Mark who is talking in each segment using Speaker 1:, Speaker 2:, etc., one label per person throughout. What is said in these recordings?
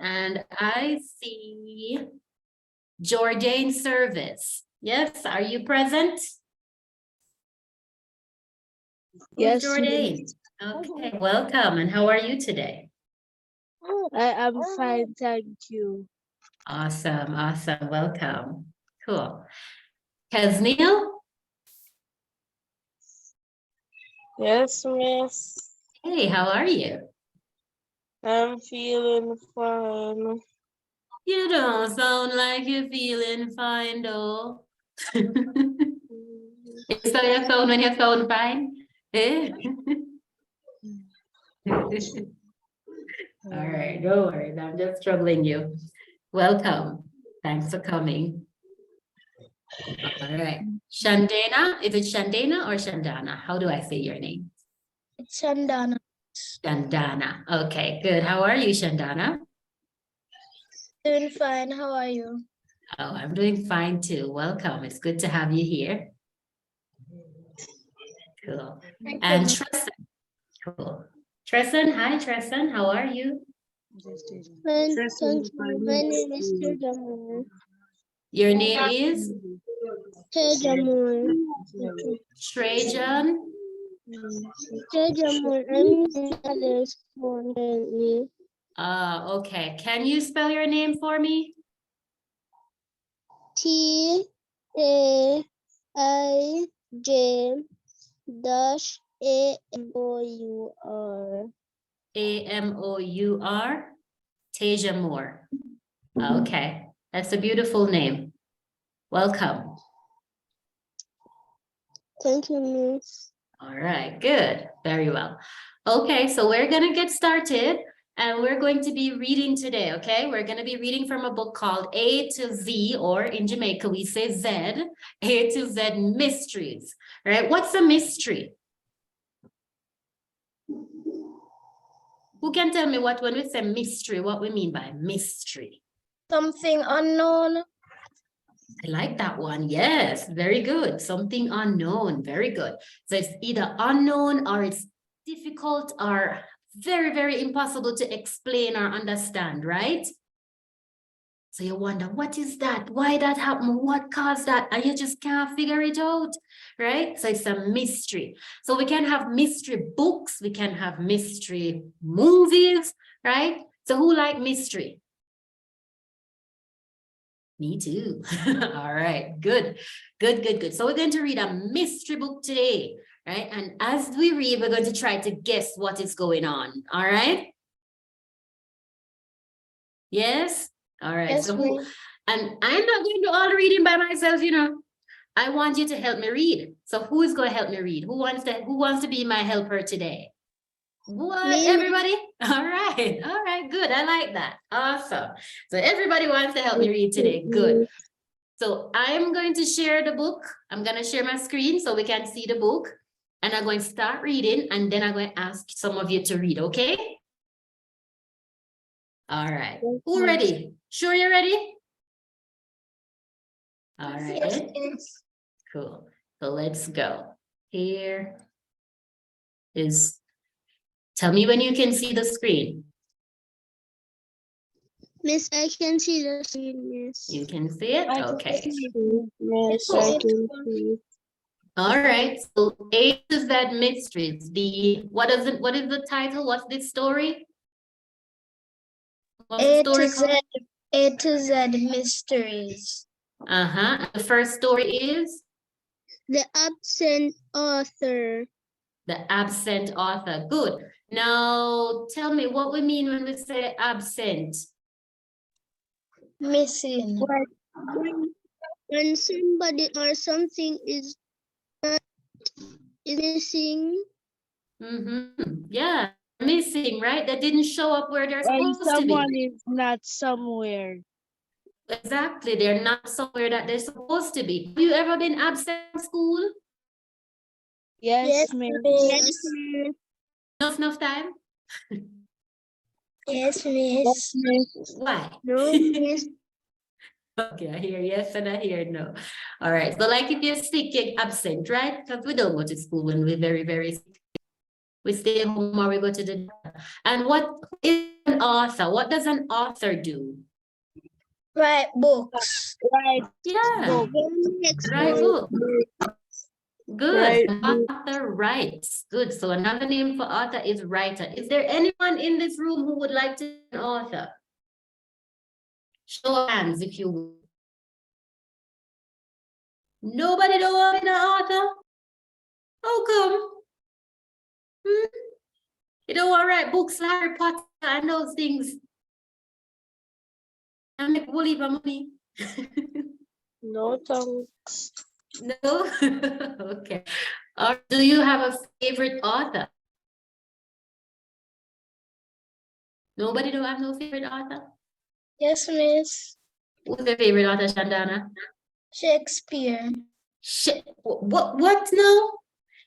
Speaker 1: And I see Jordan Service. Yes, are you present?
Speaker 2: Yes,
Speaker 1: Jordan. Okay, welcome. And how are you today?
Speaker 2: I am fine, thank you.
Speaker 1: Awesome, awesome. Welcome. Cool. Kaznil?
Speaker 3: Yes, miss.
Speaker 1: Hey, how are you?
Speaker 3: I'm feeling fine.
Speaker 1: You don't sound like you're feeling fine, though. Is that your sound when you sound fine? Eh? All right, no worries. I'm just troubling you. Welcome. Thanks for coming. All right. Shandana, is it Shandana or Shandana? How do I say your name?
Speaker 2: It's Shandana.
Speaker 1: Shandana. Okay, good. How are you, Shandana?
Speaker 2: Doing fine, how are you?
Speaker 1: Oh, I'm doing fine too. Welcome. It's good to have you here. Cool. And Tresson. Cool. Tresson, hi Tresson. How are you?
Speaker 2: Thank you. My name is Tejamur.
Speaker 1: Your name is
Speaker 2: Tejamur.
Speaker 1: Trajan.
Speaker 2: Tejamur. I'm in others phone currently.
Speaker 1: Okay. Can you spell your name for me?
Speaker 2: TAIJ-AMOUR.
Speaker 1: Amour. Tejamur. Okay. That's a beautiful name. Welcome.
Speaker 2: Thank you, Miss.
Speaker 1: All right, good. Very well. Okay, so we're going to get started and we're going to be reading today, okay? We're going to be reading from a book called A to Z, or in Jamaica, we say Z, A to Z Mysteries, right? What's a mystery? Who can tell me what, when we say mystery, what we mean by mystery?
Speaker 2: Something unknown.
Speaker 1: I like that one. Yes, very good. Something unknown. Very good. So it's either unknown or it's difficult or very, very impossible to explain or understand, right? So you wonder, what is that? Why that happened? What caused that? And you just can't figure it out, right? So it's a mystery. So we can have mystery books. We can have mystery movies, right? So who like mystery? Me too. All right, good, good, good, good. So we're going to read a mystery book today, right? And as we read, we're going to try to guess what is going on. All right? Yes? All right.
Speaker 2: Yes,
Speaker 1: So
Speaker 2: ma'am.
Speaker 1: and I'm not going to do all the reading by myself, you know. I want you to help me read. So who is going to help me read? Who wants to be my helper today? What,
Speaker 2: Me.
Speaker 1: everybody? All right, good. I like that. Awesome. So everybody wants to help me read today. Good. So I'm going to share the book. I'm going to share my screen so we can see the book. And I'm going to start reading and then I'm going to ask some of you to read, okay? All right. Who ready? Sure you're ready? All right.
Speaker 2: Yes.
Speaker 1: Cool. So let's go. Here is, tell me when you can see the screen.
Speaker 2: Miss, I can see the screen, yes.
Speaker 1: You can see it? Okay.
Speaker 3: Yes, I can see.
Speaker 1: All right. So A to Z Mysteries. What is the title? What's this story? What's the story called?
Speaker 2: A to Z Mysteries.
Speaker 1: The first story is
Speaker 2: The Absent Author.
Speaker 1: The Absent Author. Good. Now tell me what we mean when we say absent.
Speaker 2: Missing. When somebody or something is missing.
Speaker 1: Yeah, missing, right? That didn't show up where they're
Speaker 3: When
Speaker 1: supposed to
Speaker 3: someone
Speaker 1: be.
Speaker 3: is not somewhere.
Speaker 1: Exactly. They're not somewhere that they're supposed to be. Have you ever been absent from school?
Speaker 3: Yes, miss.
Speaker 2: Yes,
Speaker 1: Enough time?
Speaker 2: yes, miss.
Speaker 1: Why?
Speaker 2: No, miss.
Speaker 1: Okay, I hear yes and I hear no. All right. So like if you're sick, you're absent, right? Because we don't go to school when we're very, very sick. We stay home or we go to the doctor. And what is an author? What does an author do?
Speaker 2: Write books.
Speaker 3: Right.
Speaker 1: Yeah,
Speaker 2: Next
Speaker 1: write
Speaker 2: one.
Speaker 1: book. Good.
Speaker 3: Right.
Speaker 1: An author writes. Good. So another name for author is writer. Is there anyone in this room who would like to be an author? Show of hands if you will. Nobody don't want to be an author? How come? Hmm? You don't want to write books like Harry Potter and those things and make woolly for money?
Speaker 3: No thanks.
Speaker 1: No? Okay. Or do you have a favorite author? Nobody do have no favorite author?
Speaker 2: Yes, Miss.
Speaker 1: Who's your favorite author, Shandana?
Speaker 2: Shakespeare.
Speaker 1: What now?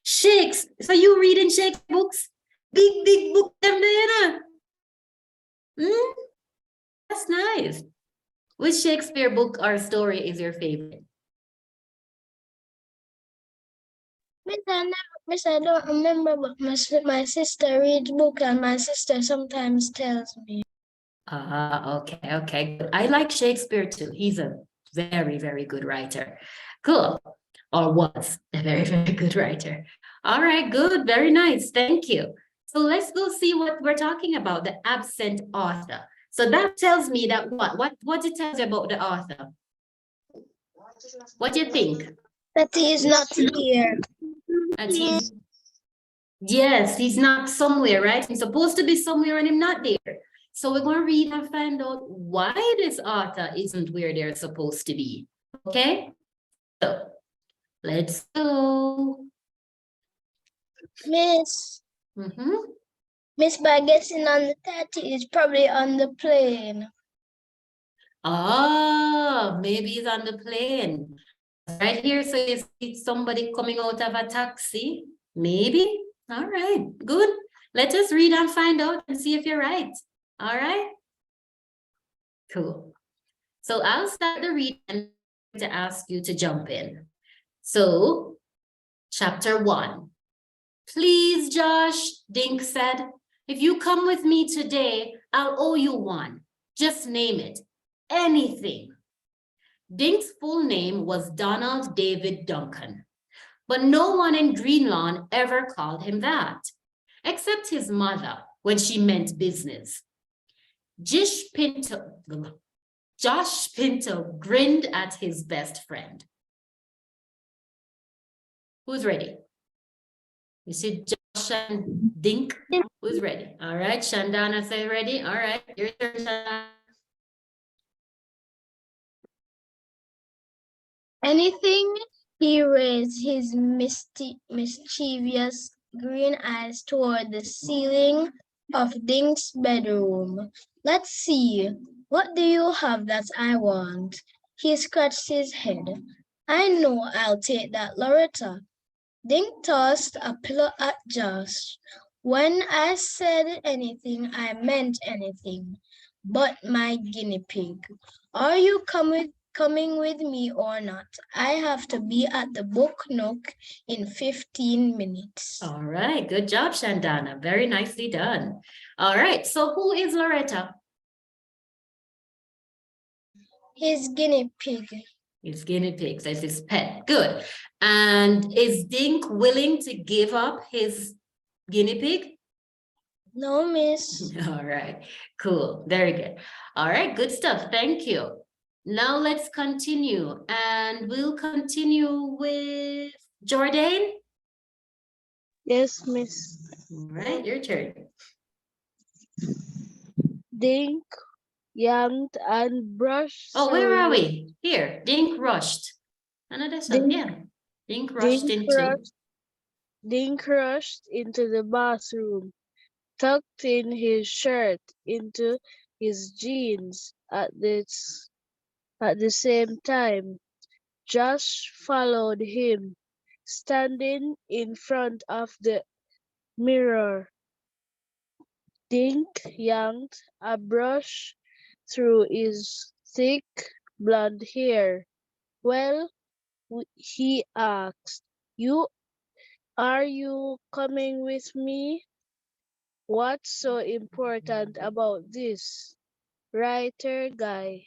Speaker 1: Shakespeare. So you reading Shakespeare books? Big book them there, you know? Hmm? That's nice. Which Shakespeare book or story is your favorite?
Speaker 2: Miss, I don't remember, but my sister reads book and my sister sometimes tells me.
Speaker 1: Okay. Good. I like Shakespeare too. He's a very good writer. Cool. Or was a very good writer. All right, good. Very nice. Thank you. So let's go see what we're talking about, the absent author. So that tells me that what it tells you about the author? What do you think?
Speaker 2: That he is not here.
Speaker 1: That he's, yes, he's not somewhere, right? He's supposed to be somewhere and he's not there. So we're going to read and find out why this author isn't where they're supposed to be. Okay? So let's go.
Speaker 2: Miss,
Speaker 1: Mm-hmm.
Speaker 2: Miss, by guessing on the 30 is probably on the plane.
Speaker 1: Oh, maybe he's on the plane. Right here, so you see somebody coming out of a taxi. Maybe. All right, good. Let us read and find out and see if you're right. All right. Cool. So I'll start the read and to ask you to jump in. So, chapter 1. Please, Josh, Dink said, if you come with me today, I'll owe you one. Just name it. Anything. Dink's full name was Donald David Duncan, but no one in Greenlawn ever called him that, except his mother when she meant business. Josh Pinto grinned at his best friend. Who's ready? You see Josh and Dink? Who's ready? All right, Shandana, say ready. All right, your turn, Shandana.
Speaker 2: Anything? He raised his mischievous green eyes toward the ceiling of Dink's bedroom. Let's see. What do you have that I want? He scratched his head. I know I'll take that, Loretta. Dink tossed a pillow at Josh. When I said anything, I meant anything. But my guinea pig, are you coming with me or not? I have to be at the book nook in 15 minutes.
Speaker 1: All right, good job, Shandana. Very nicely done. All right, so who is Loretta?
Speaker 2: His guinea pig.
Speaker 1: His guinea pigs as his pet. Good. And is Dink willing to give up his guinea pig?
Speaker 2: No, miss.
Speaker 1: All right, cool. Very good. All right, good stuff. Thank you. Now let's continue, and we'll continue with Jordan.
Speaker 3: Yes, Miss.
Speaker 1: All right, your turn.
Speaker 3: Dink yanked and brushed.
Speaker 1: Oh, where are we? Here, Dink rushed. Another song,
Speaker 3: Dink-
Speaker 1: yeah. Dink rushed
Speaker 3: Dink rushed into the bathroom, tucked in his shirt into his jeans at the same time. Josh followed him, standing in front of the mirror. Dink yanked a brush through his thick blonde hair. Well, he asked, are you coming with me? What's so important about this? Writer guy,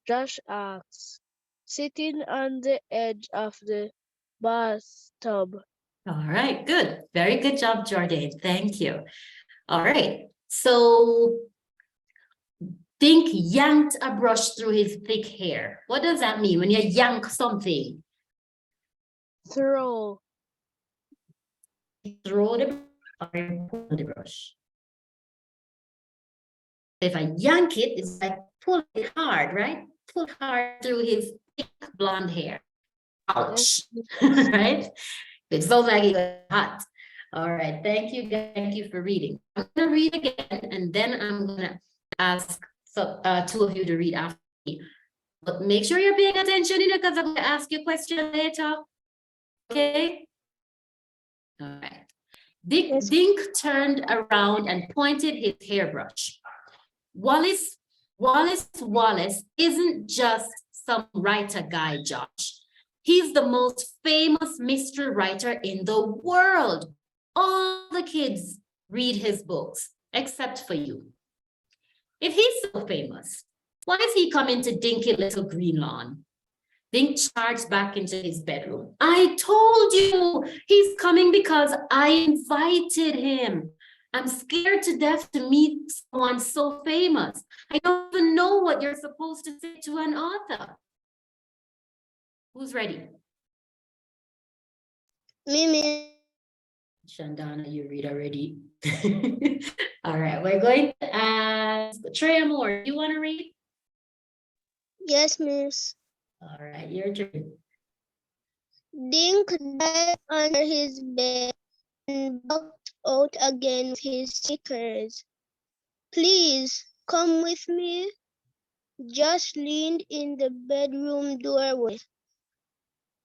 Speaker 3: Josh asks, sitting on the edge of the bathtub.
Speaker 1: All right, good. Very good job, Jordan. Thank you. All right. So Dink yanked a brush through his thick hair. What does that mean when you yank something?
Speaker 3: Throw,
Speaker 1: Throw the brush or pull the brush. If I yank it, it's like pull it hard, right? Pull hard through his thick blonde hair. Ouch, right? It sounds like it was hot. All right, thank you, thank you for reading. I'm gonna read again, and then I'm gonna ask two of you to read after me. But make sure you're paying attention, because I'm gonna ask you a question later. Okay? All right. Dink turned around and pointed his hairbrush. Wallace isn't just some writer guy, Josh. He's the most famous mystery writer in the world. All the kids read his books, except for you. If he's so famous, why is he coming to dinky little green lawn? Dink charged back into his bedroom. I told you he's coming because I invited him. I'm scared to death to meet someone so famous. I don't even know what you're supposed to say to an author. Who's ready?
Speaker 2: Mimi.
Speaker 1: Shandana, you read already. All right, we're going to ask Treya Moore. You want to read?
Speaker 2: Yes, miss.
Speaker 1: All right, your turn.
Speaker 2: Dink dived under his bed and backed out again with his stickers. Please come with me. Josh leaned in the bedroom doorway.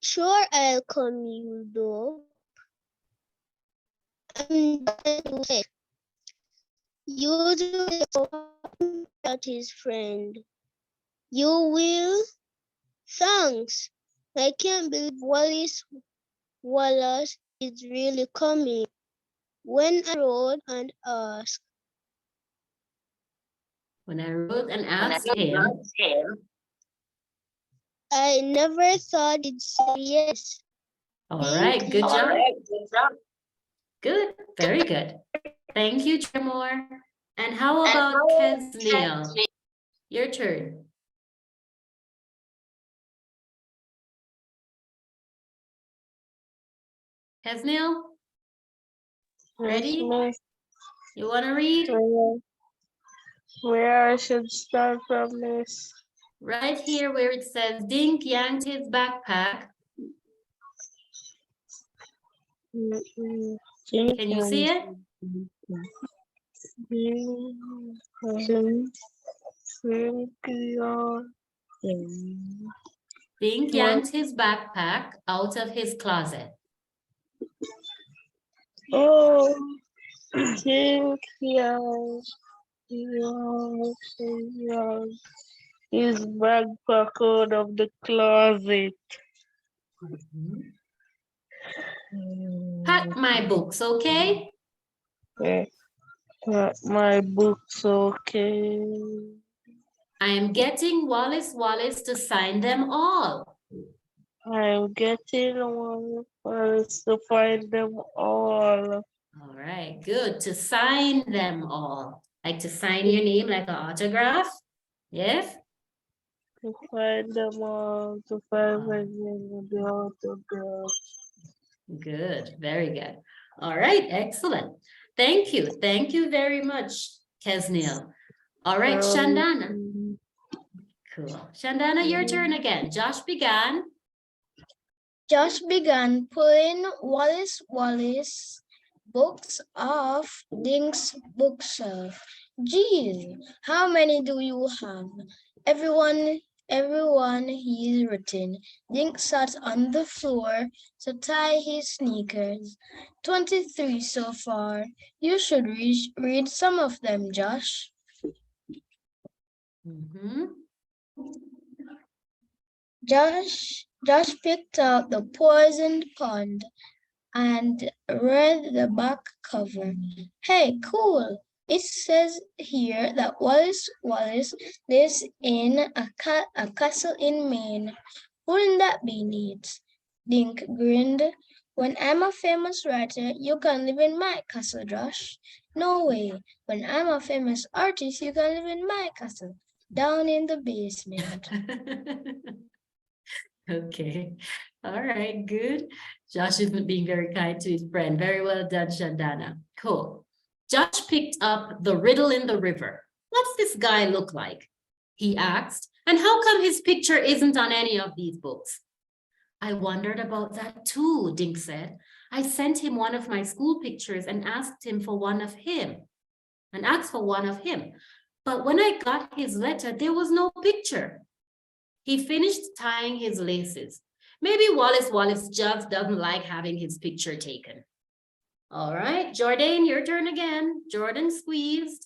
Speaker 2: Sure, I'll come, you dope. I'm dying to say. Usually at his friend. You will? Thanks. I can't believe Wallace is really coming. When I wrote and asked.
Speaker 1: When I wrote and asked him,
Speaker 2: I never thought he'd say yes.
Speaker 1: all right, good job. Good, very good. Thank you, Tremor. And how about Kesneal? Your turn. Kesneal, ready?
Speaker 3: Miss,
Speaker 1: You want to read?
Speaker 3: where I should start from, Miss?
Speaker 1: Right here where it says Dink yanked his backpack. Can you see it? Dink yanked his backpack out of his closet.
Speaker 3: Oh, think his backpack out of the closet.
Speaker 1: Pack my books, okay?
Speaker 3: My books, okay.
Speaker 1: I am getting Wallace to sign them all.
Speaker 3: I'm getting one first to find them all.
Speaker 1: All right, good. To sign them all. Like to sign your name like an autograph? Yes?
Speaker 3: To find them all, to find my name with the autograph.
Speaker 1: Good, very good. All right, excellent. Thank you. Thank you very much, Kesneal. All right, Shandana. Cool. Shandana, your turn again. Josh began.
Speaker 2: Josh began pulling Wallace books off Dink's bookshelf. Geez, how many do you have? Everyone he's written. Dink sat on the floor to tie his sneakers. 23 so far. You should read some of them, Josh. Josh picked out The Poisoned Pond, and read the back cover. Hey, cool! It says here that Wallace lives in a castle in Maine. Wouldn't that be neat? Dink grinned. When I'm a famous writer, you can live in my castle, Josh. No way. When I'm a famous artist, you can live in my castle, down in the basement.
Speaker 1: Okay. All right, good. Josh is being very kind to his friend. Very well done, Shandana. Cool. Josh picked up The Riddle in the River. What's this guy look like? He asked. And how come his picture isn't on any of these books? I wondered about that too, Dink said. I sent him one of my school pictures and asked for one of him. But when I got his letter, there was no picture. He finished tying his laces. Maybe Wallace just doesn't like having his picture taken. All right, Jordan, your turn again. Jordan squeezed.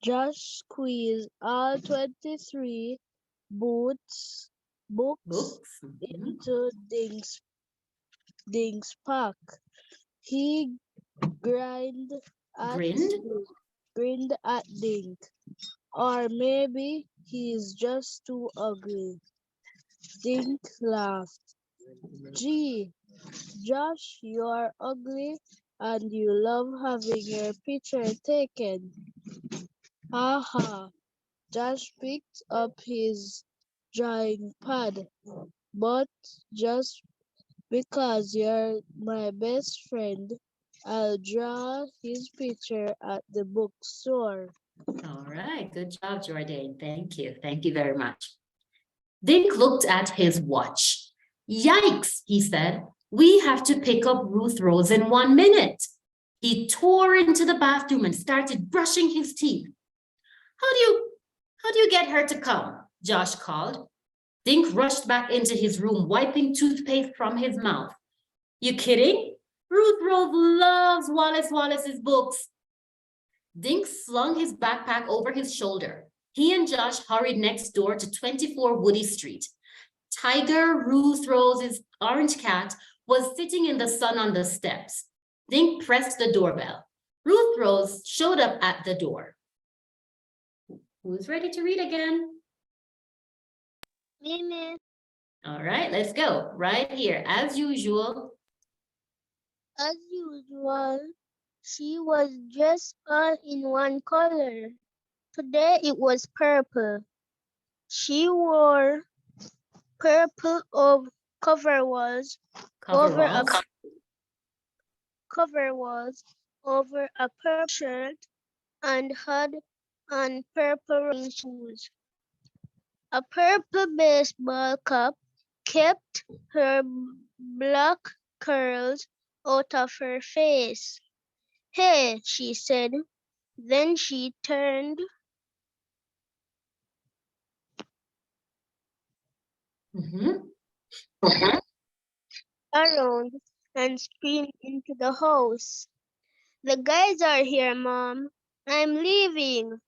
Speaker 3: Josh squeezed all 23 books
Speaker 1: Books.
Speaker 3: into Dink's pack. He grinned
Speaker 1: Grinned.
Speaker 3: at Dink. Or maybe he's just too ugly. Dink laughed. Gee, Josh, you're ugly and you love having your picture taken. Haha. Josh picked up his drawing pad. But just because you're my best friend, I'll draw his picture at the bookstore.
Speaker 1: All right, good job, Jordan. Thank you. Thank you very much. Dink looked at his watch. Yikes, he said. We have to pick up Ruth Rose in 1 minute. He tore into the bathroom and started brushing his teeth. How do you get her to come? Josh called. Dink rushed back into his room, wiping toothpaste from his mouth. You kidding? Ruth Rose loves Wallace's books. Dink slung his backpack over his shoulder. He and Josh hurried next door to 24 Woody Street. Tiger, Ruth Rose's orange cat, was sitting in the sun on the steps. Dink pressed the doorbell. Ruth Rose showed up at the door. Who's ready to read again?
Speaker 2: Me, miss.
Speaker 1: All right, let's go. Right here, as usual.
Speaker 2: As usual, she was dressed all in one color. Today it was purple. She wore purple coveralls over a purple shirt and had on purple running shoes. A purple baseball cap kept her black curls out of her face. Hey, she said. Then she turned around and screamed into the house. The guys are here, Mom. I'm leaving.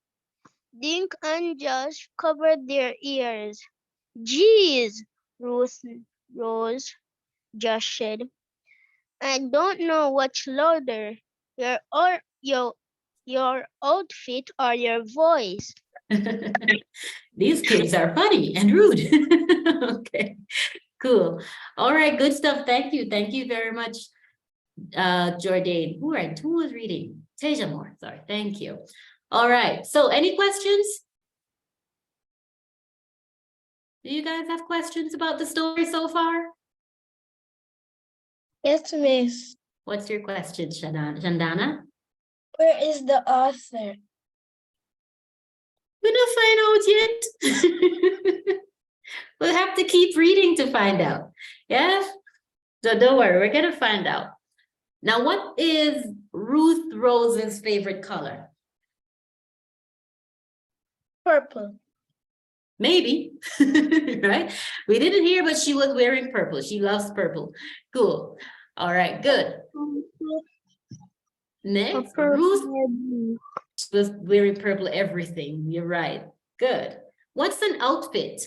Speaker 2: Dink and Josh covered their ears. Jeez, Rose, Josh said. I don't know what's louder, your outfit or your voice.
Speaker 1: These kids are funny and rude. Okay, cool. All right, good stuff. Thank you. Thank you very much, Jordan. Who was reading? Teja Moore, sorry. Thank you. All right, so any questions? Do you guys have questions about the story so far?
Speaker 2: Yes, miss.
Speaker 1: What's your question, Shandana?
Speaker 2: Where is the author?
Speaker 1: We're not find out yet. We'll have to keep reading to find out. Yes? So don't worry, we're gonna find out. Now, what is Ruth Rose's favorite color?
Speaker 2: Purple.
Speaker 1: Maybe, right? We didn't hear, but she was wearing purple. She loves purple. Cool. All right, good. Next, Ruth was wearing purple everything. You're right. Good. What's an outfit?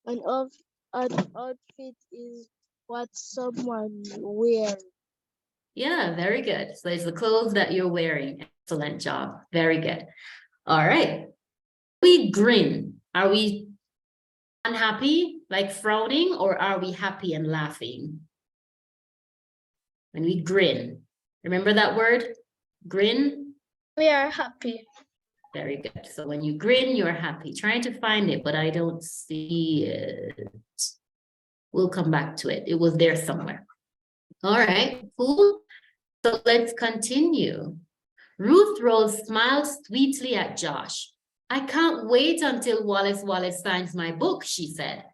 Speaker 3: An, of, an outfit is what someone wears.
Speaker 1: Yeah, very good. So it's the clothes that you're wearing. Excellent job. Very good. All right. We grin. Are we unhappy, like frowning, or are we happy and laughing? When we grin. Remember that word? Grin?
Speaker 2: We are happy.
Speaker 1: Very good. So when you grin, you're happy. Trying to find it, but I don't see it. We'll come back to it. It was there somewhere. All right, cool. So let's continue. Ruth Rose smiled sweetly at Josh. I can't wait until Wallace signs my book, she said.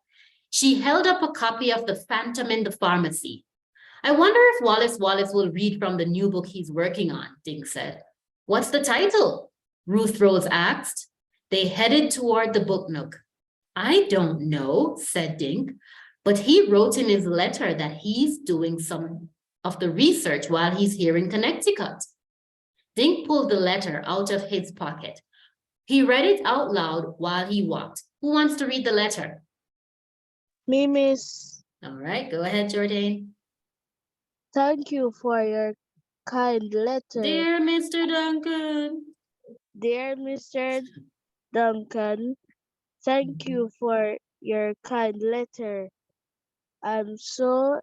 Speaker 1: She held up a copy of The Phantom in the Pharmacy. I wonder if Wallace will read from the new book he's working on, Dink said. What's the title? Ruth Rose asked. They headed toward the book nook. I don't know, said Dink, but he wrote in his letter that he's doing some of the research while he's here in Connecticut. Dink pulled the letter out of his pocket. He read it out loud while he walked. Who wants to read the letter?
Speaker 3: Me, Miss.
Speaker 1: All right, go ahead, Jordan.
Speaker 3: Thank you for your kind letter.
Speaker 1: Dear Mr. Duncan.
Speaker 3: Dear Mr. Duncan, thank you for your kind letter. I'm so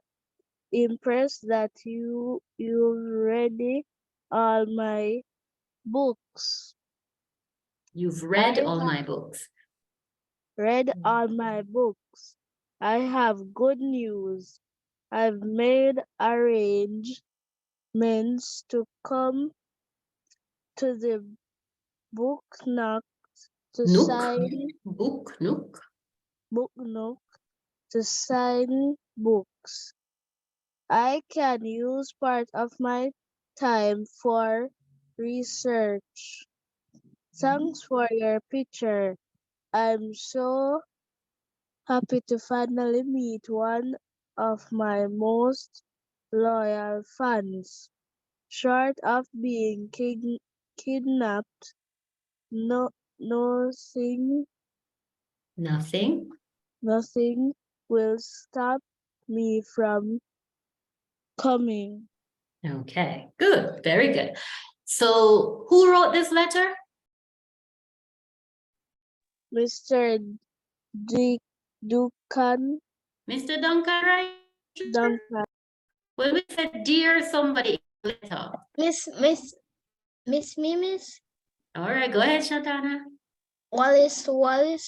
Speaker 3: impressed that you read all my books.
Speaker 1: You've read
Speaker 3: I
Speaker 1: all my books.
Speaker 3: read all my books. I have good news. I've made arrangements to come to the book nook to
Speaker 1: Nook?
Speaker 3: sign
Speaker 1: Book, nook.
Speaker 3: book nook to sign books. I can use part of my time for research. Thanks for your picture. I'm so happy to finally meet one of my most loyal fans. Short of being kidnapped, no, nothing,
Speaker 1: Nothing.
Speaker 3: nothing will stop me from coming.
Speaker 1: Okay, good, very good. So who wrote this letter?
Speaker 3: Mr. Duncan,
Speaker 1: Mr. Duncan, right?
Speaker 3: Duncan,
Speaker 1: When we said dear somebody letter.
Speaker 2: Miss Miss
Speaker 1: All right, go ahead, Shatana.
Speaker 2: Wallace,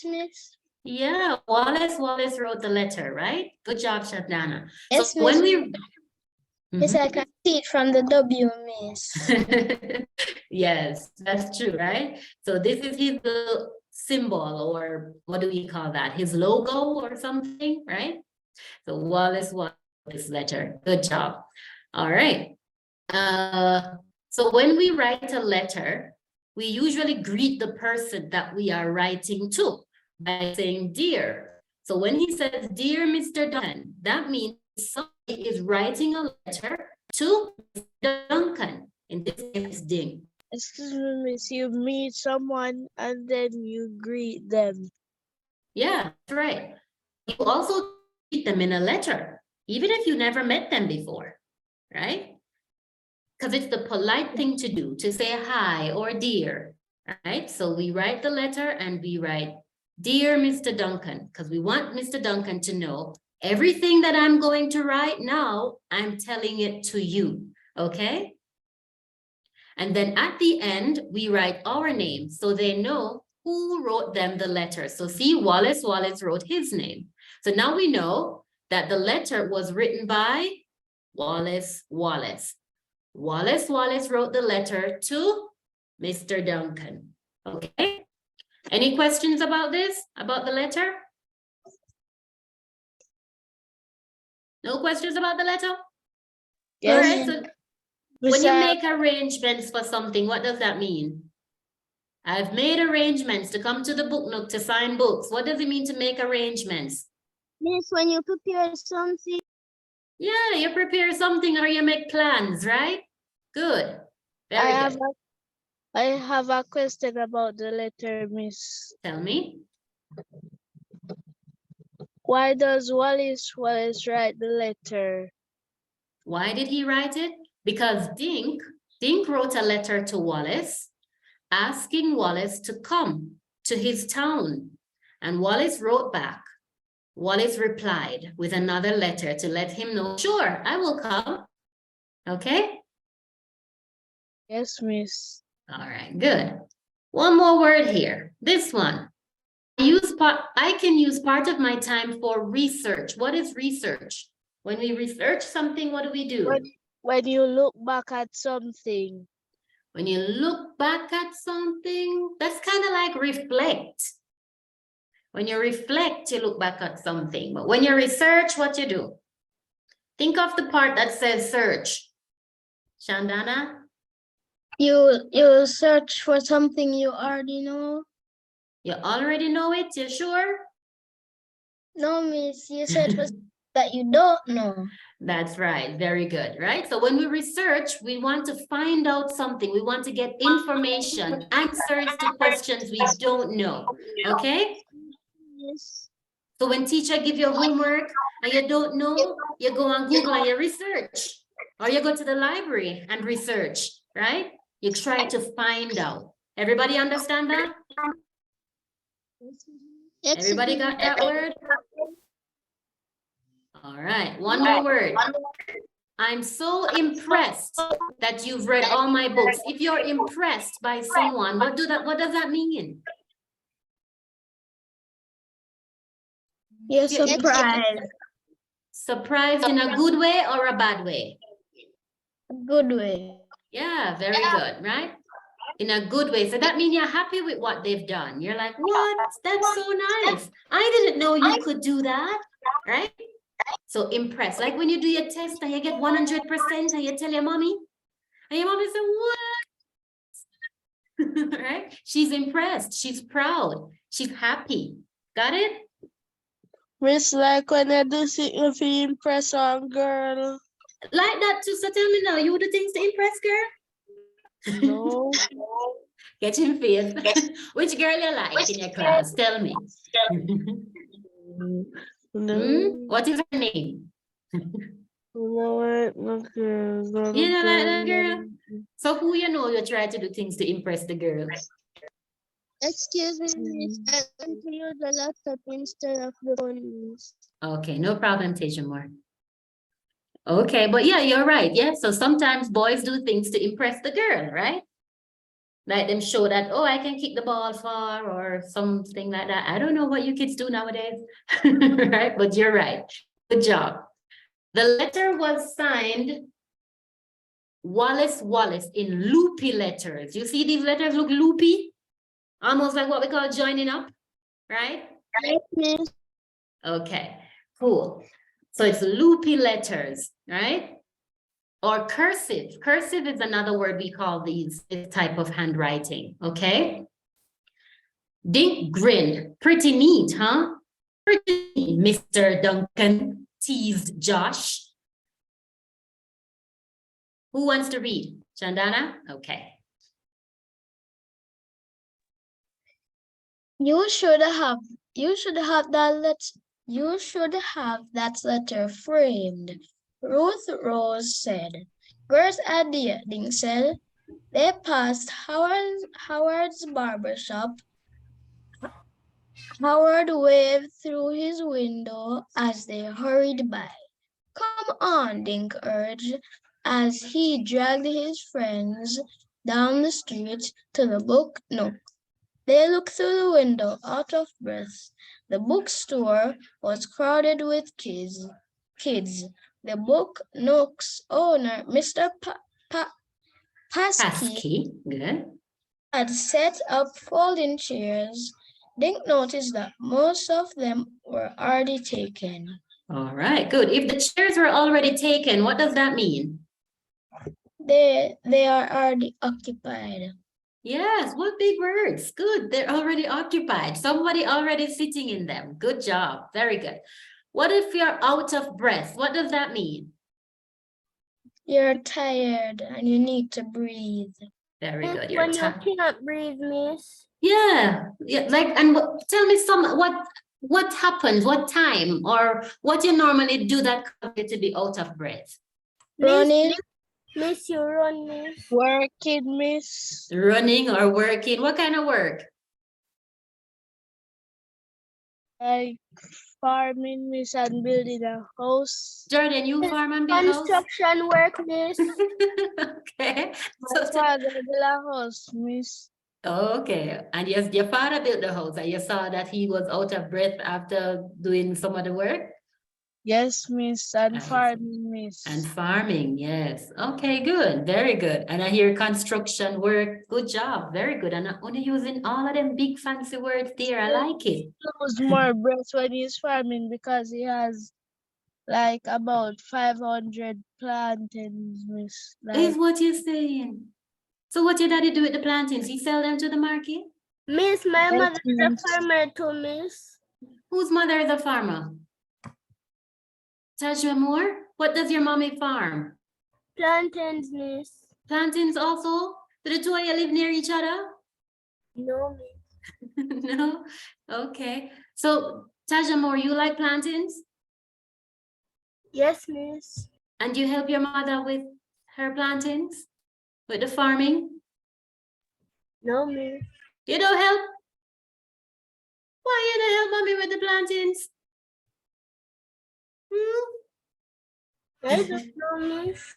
Speaker 2: Miss.
Speaker 1: Yeah, Wallace wrote the letter, right? Good job, Shatana.
Speaker 2: Yes,
Speaker 1: So when
Speaker 2: Miss.
Speaker 1: we
Speaker 2: Miss, I can see it from the W, Miss.
Speaker 1: Yes, that's true, right? So this is his symbol, or what do we call that? His logo or something, right? So Wallace wrote this letter. Good job. All right. So when we write a letter, we usually greet the person that we are writing to by saying dear. So when he says, dear Mr. Duncan, that means somebody is writing a letter to Mr. Duncan. In this case, Ding.
Speaker 3: excuse me, Miss, you meet someone and then you greet them.
Speaker 1: Yeah, that's right. You also greet them in a letter, even if you never met them before, right? Because it's the polite thing to do, to say hi or dear, right? So we write the letter and we write, dear Mr. Duncan, because we want Mr. Duncan to know everything that I'm going to write now, I'm telling it to you, okay? And then at the end, we write our name so they know who wrote them the letter. So see, Wallace wrote his name. So now we know that the letter was written by Wallace. Wallace wrote the letter to Mr. Duncan. Okay. Any questions about this, about the letter? No questions about the letter?
Speaker 3: Yes.
Speaker 1: All right. So when
Speaker 3: Miss,
Speaker 1: you make arrangements for something, what does that mean? I've made arrangements to come to the book nook to sign books. What does it mean to make arrangements?
Speaker 2: Miss, when you prepare something.
Speaker 1: Yeah, you prepare something or you make plans, right? Good. Very good.
Speaker 3: I have a question about the letter, Miss.
Speaker 1: Tell me.
Speaker 3: Why does Wallace write the letter?
Speaker 1: Why did he write it? Because Dink wrote a letter to Wallace asking Wallace to come to his town. And Wallace wrote back. Wallace replied with another letter to let him know, sure, I will come. Okay?
Speaker 3: Yes, miss.
Speaker 1: All right, good. One more word here. This one. I can use part of my time for research. What is research? When we research something, what do we do?
Speaker 3: When you look back at something.
Speaker 1: When you look back at something, that's kind of like reflect. When you reflect, you look back at something. But when you research, what you do? Think of the part that says search. Shandana?
Speaker 2: You search for something you already know.
Speaker 1: You already know it, you sure?
Speaker 2: No, miss, you search for something that you don't know.
Speaker 1: That's right, very good, right? So when we research, we want to find out something. We want to get information, answers to questions we don't know, okay?
Speaker 2: Yes.
Speaker 1: So when teacher give you homework and you don't know, you go on Google and you research. Or you go to the library and research, right? You try to find out. Everybody understand that? Everybody got that word? All right, one more word. I'm so impressed that you've read all my books. If you're impressed by someone, what does that mean?
Speaker 2: You're surprised.
Speaker 1: Surprised in a good way or a bad way?
Speaker 2: Good way.
Speaker 1: Yeah, very good, right? In a good way. So that means you're happy with what they've done. You're like, what? That's so nice. I didn't know you could do that, right? So impressed. Like when you do your test and you get 100% and you tell your mommy, and your mommy says, what? Right? She's impressed. She's proud. She's happy. Got it?
Speaker 3: Miss, like when I do something if you impress one girl.
Speaker 1: Like that too. So tell me now, you do things to impress, girl?
Speaker 3: No.
Speaker 1: Get in face. Which girl you like in your class? Tell me.
Speaker 3: No.
Speaker 1: What is her name?
Speaker 3: No, no girl.
Speaker 1: You know like that girl? So who you know you try to do things to impress the girl?
Speaker 2: Excuse me, miss. I want to use the laptop instead of the phone, miss.
Speaker 1: Okay, no problem, Tejamor. Okay, but yeah, you're right. Yeah, so sometimes boys do things to impress the girl, right? Like them show that, oh, I can kick the ball far or something like that. I don't know what you kids do nowadays, right? But you're right. Good job. The letter was signed Wallace in loopy letters. You see these letters look loopy? Almost like what we call joining up, right?
Speaker 2: Yes, miss.
Speaker 1: Okay, cool. So it's loopy letters, right? Or cursive. Cursive is another word we call this type of handwriting, okay? Dink grinned. Pretty neat, huh? Pretty neat, Mr. Duncan teased Josh. Who wants to read? Chandana? Okay.
Speaker 2: You should have that letter framed. Ruth Rose said. Girls idea, Dingsel. They passed Howard's barber shop. Howard waved through his window as they hurried by. Come on, Dink urged, as he dragged his friends down the street to the book nook. They looked through the window, out of breath. The bookstore was crowded with kids. The book nook's owner, Mr. Paskey,
Speaker 1: Good.
Speaker 2: had set up folding chairs. Dink noticed that most of them were already taken.
Speaker 1: All right, good. If the chairs were already taken, what does that mean?
Speaker 2: They are already occupied.
Speaker 1: Yes, what big words. Good. They're already occupied. Somebody already sitting in them. Good job. Very good. What if you're out of breath? What does that mean?
Speaker 2: You're tired and you need to breathe.
Speaker 1: Very good. You're tired.
Speaker 2: Cannot breathe, miss.
Speaker 1: Yeah. Yeah. Like, and tell me what What happens? What time? Or what you normally do that causes you to be out of breath?
Speaker 2: Running.
Speaker 3: Miss, you run, miss. Working, miss.
Speaker 1: Running or working? What kind of work?
Speaker 3: Like farming, miss, and building a house.
Speaker 1: Jordan, you farm and build house?
Speaker 3: Construction work, miss.
Speaker 1: Okay.
Speaker 3: My father built a house, miss.
Speaker 1: Okay. And yes, your father built the house and you saw that he was out of breath after doing some of the work?
Speaker 3: Yes, miss, and
Speaker 1: I see.
Speaker 3: farming, miss.
Speaker 1: And farming, yes. Okay, good. Very good. And I hear construction work. Good job. Very good. And I'm only using all of them big fancy words there. I like it.
Speaker 3: Use more breath when he's farming because he has like about 500 plantains, miss.
Speaker 1: Is
Speaker 3: Like,
Speaker 1: what you're saying. So what your daddy do with the plantains? He sell them to the market?
Speaker 3: miss, my mother is a farmer too, miss.
Speaker 1: Whose mother is a farmer? Tajma Moore? What does your mommy farm?
Speaker 3: Plantains, miss.
Speaker 1: Plantains also? Do the two of you live near each other?
Speaker 3: No, miss.
Speaker 1: No? Okay. So, Taja Moore, you like plantains?
Speaker 3: Yes, miss.
Speaker 1: And you help your mother with her plantains? With the farming?
Speaker 3: No, miss.
Speaker 1: You don't help? Why you don't help mommy with the plantains? Hmm?
Speaker 3: I don't know, miss.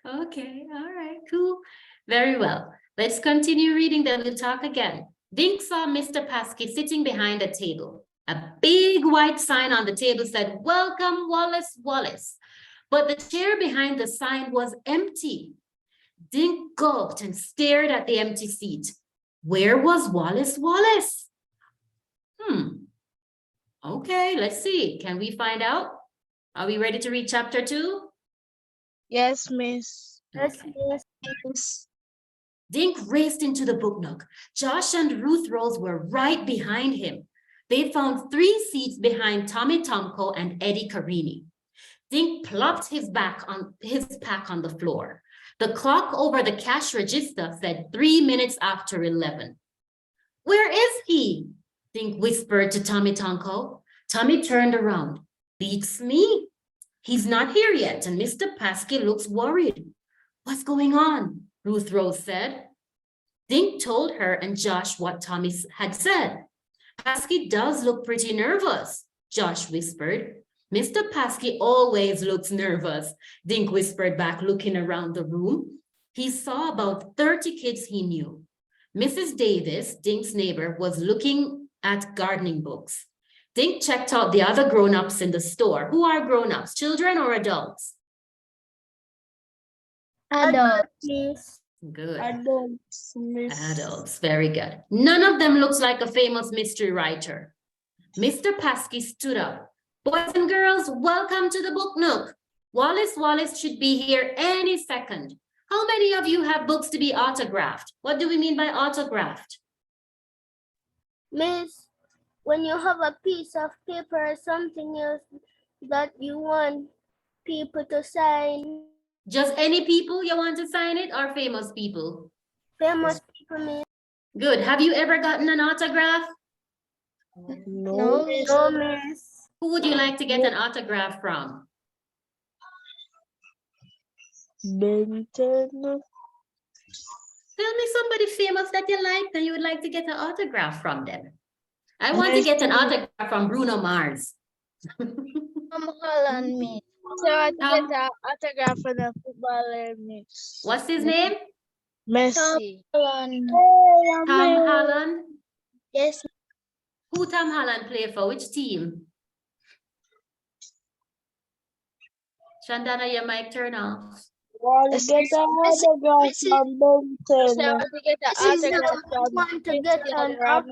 Speaker 1: Okay, all right, cool. Very well. Let's continue reading, then we'll talk again. Dink saw Mr. Paskey sitting behind a table. A big white sign on the table said, "Welcome, Wallace Wallace." But the chair behind the sign was empty. Dink gulped and stared at the empty seat. Where was Wallace Wallace? Okay, let's see. Can we find out? Are we ready to read chapter 2?
Speaker 3: Yes, miss.
Speaker 1: Yes,
Speaker 3: miss.
Speaker 1: Dink raced into the book nook. Josh and Ruth Rose were right behind him. They found 3 seats behind Tommy Tomko and Eddie Carini. Dink plopped his pack on the floor. The clock over the cash register said 3 minutes after 11. Where is he? Dink whispered to Tommy Tomko. Tommy turned around. Beats me. He's not here yet, and Mr. Paskey looks worried. What's going on? Ruth Rose said. Dink told her and Josh what Tommy had said. Paskey does look pretty nervous, Josh whispered. Mr. Paskey always looks nervous, Dink whispered back, looking around the room. He saw about 30 kids he knew. Mrs. Davis, Dink's neighbor, was looking at gardening books. Dink checked out the other grown-ups in the store. Who are grown-ups, children or adults?
Speaker 2: Adults.
Speaker 1: Good.
Speaker 3: Adults, miss.
Speaker 1: Adults, very good. None of them looks like a famous mystery writer. Mr. Paskey stood up. Boys and girls, welcome to the book nook. Wallace Wallace should be here any second. How many of you have books to be autographed? What do we mean by autographed?
Speaker 3: Miss, when you have a piece of paper or something else that you want people to sign.
Speaker 1: Just any people you want to sign it or famous people?
Speaker 3: Famous people, miss.
Speaker 1: Good. Have you ever gotten an autograph?
Speaker 2: No, miss.
Speaker 3: No, miss.
Speaker 1: Who would you like to get an autograph from?
Speaker 3: Benton.
Speaker 1: Tell me somebody famous that you like and you would like to get an autograph from them. I want to get an autograph from Bruno Mars.
Speaker 2: Tom Holland, miss.
Speaker 3: So I get an autograph for the footballer, miss.
Speaker 1: What's his name?
Speaker 3: Messi.
Speaker 2: Holland.
Speaker 1: Tom Holland.
Speaker 2: Yes,
Speaker 1: Who Tom Holland play for? Which team? Shandana, your mic turn off.
Speaker 3: Want to get an autograph from Benton.
Speaker 2: I
Speaker 3: Want to get an autograph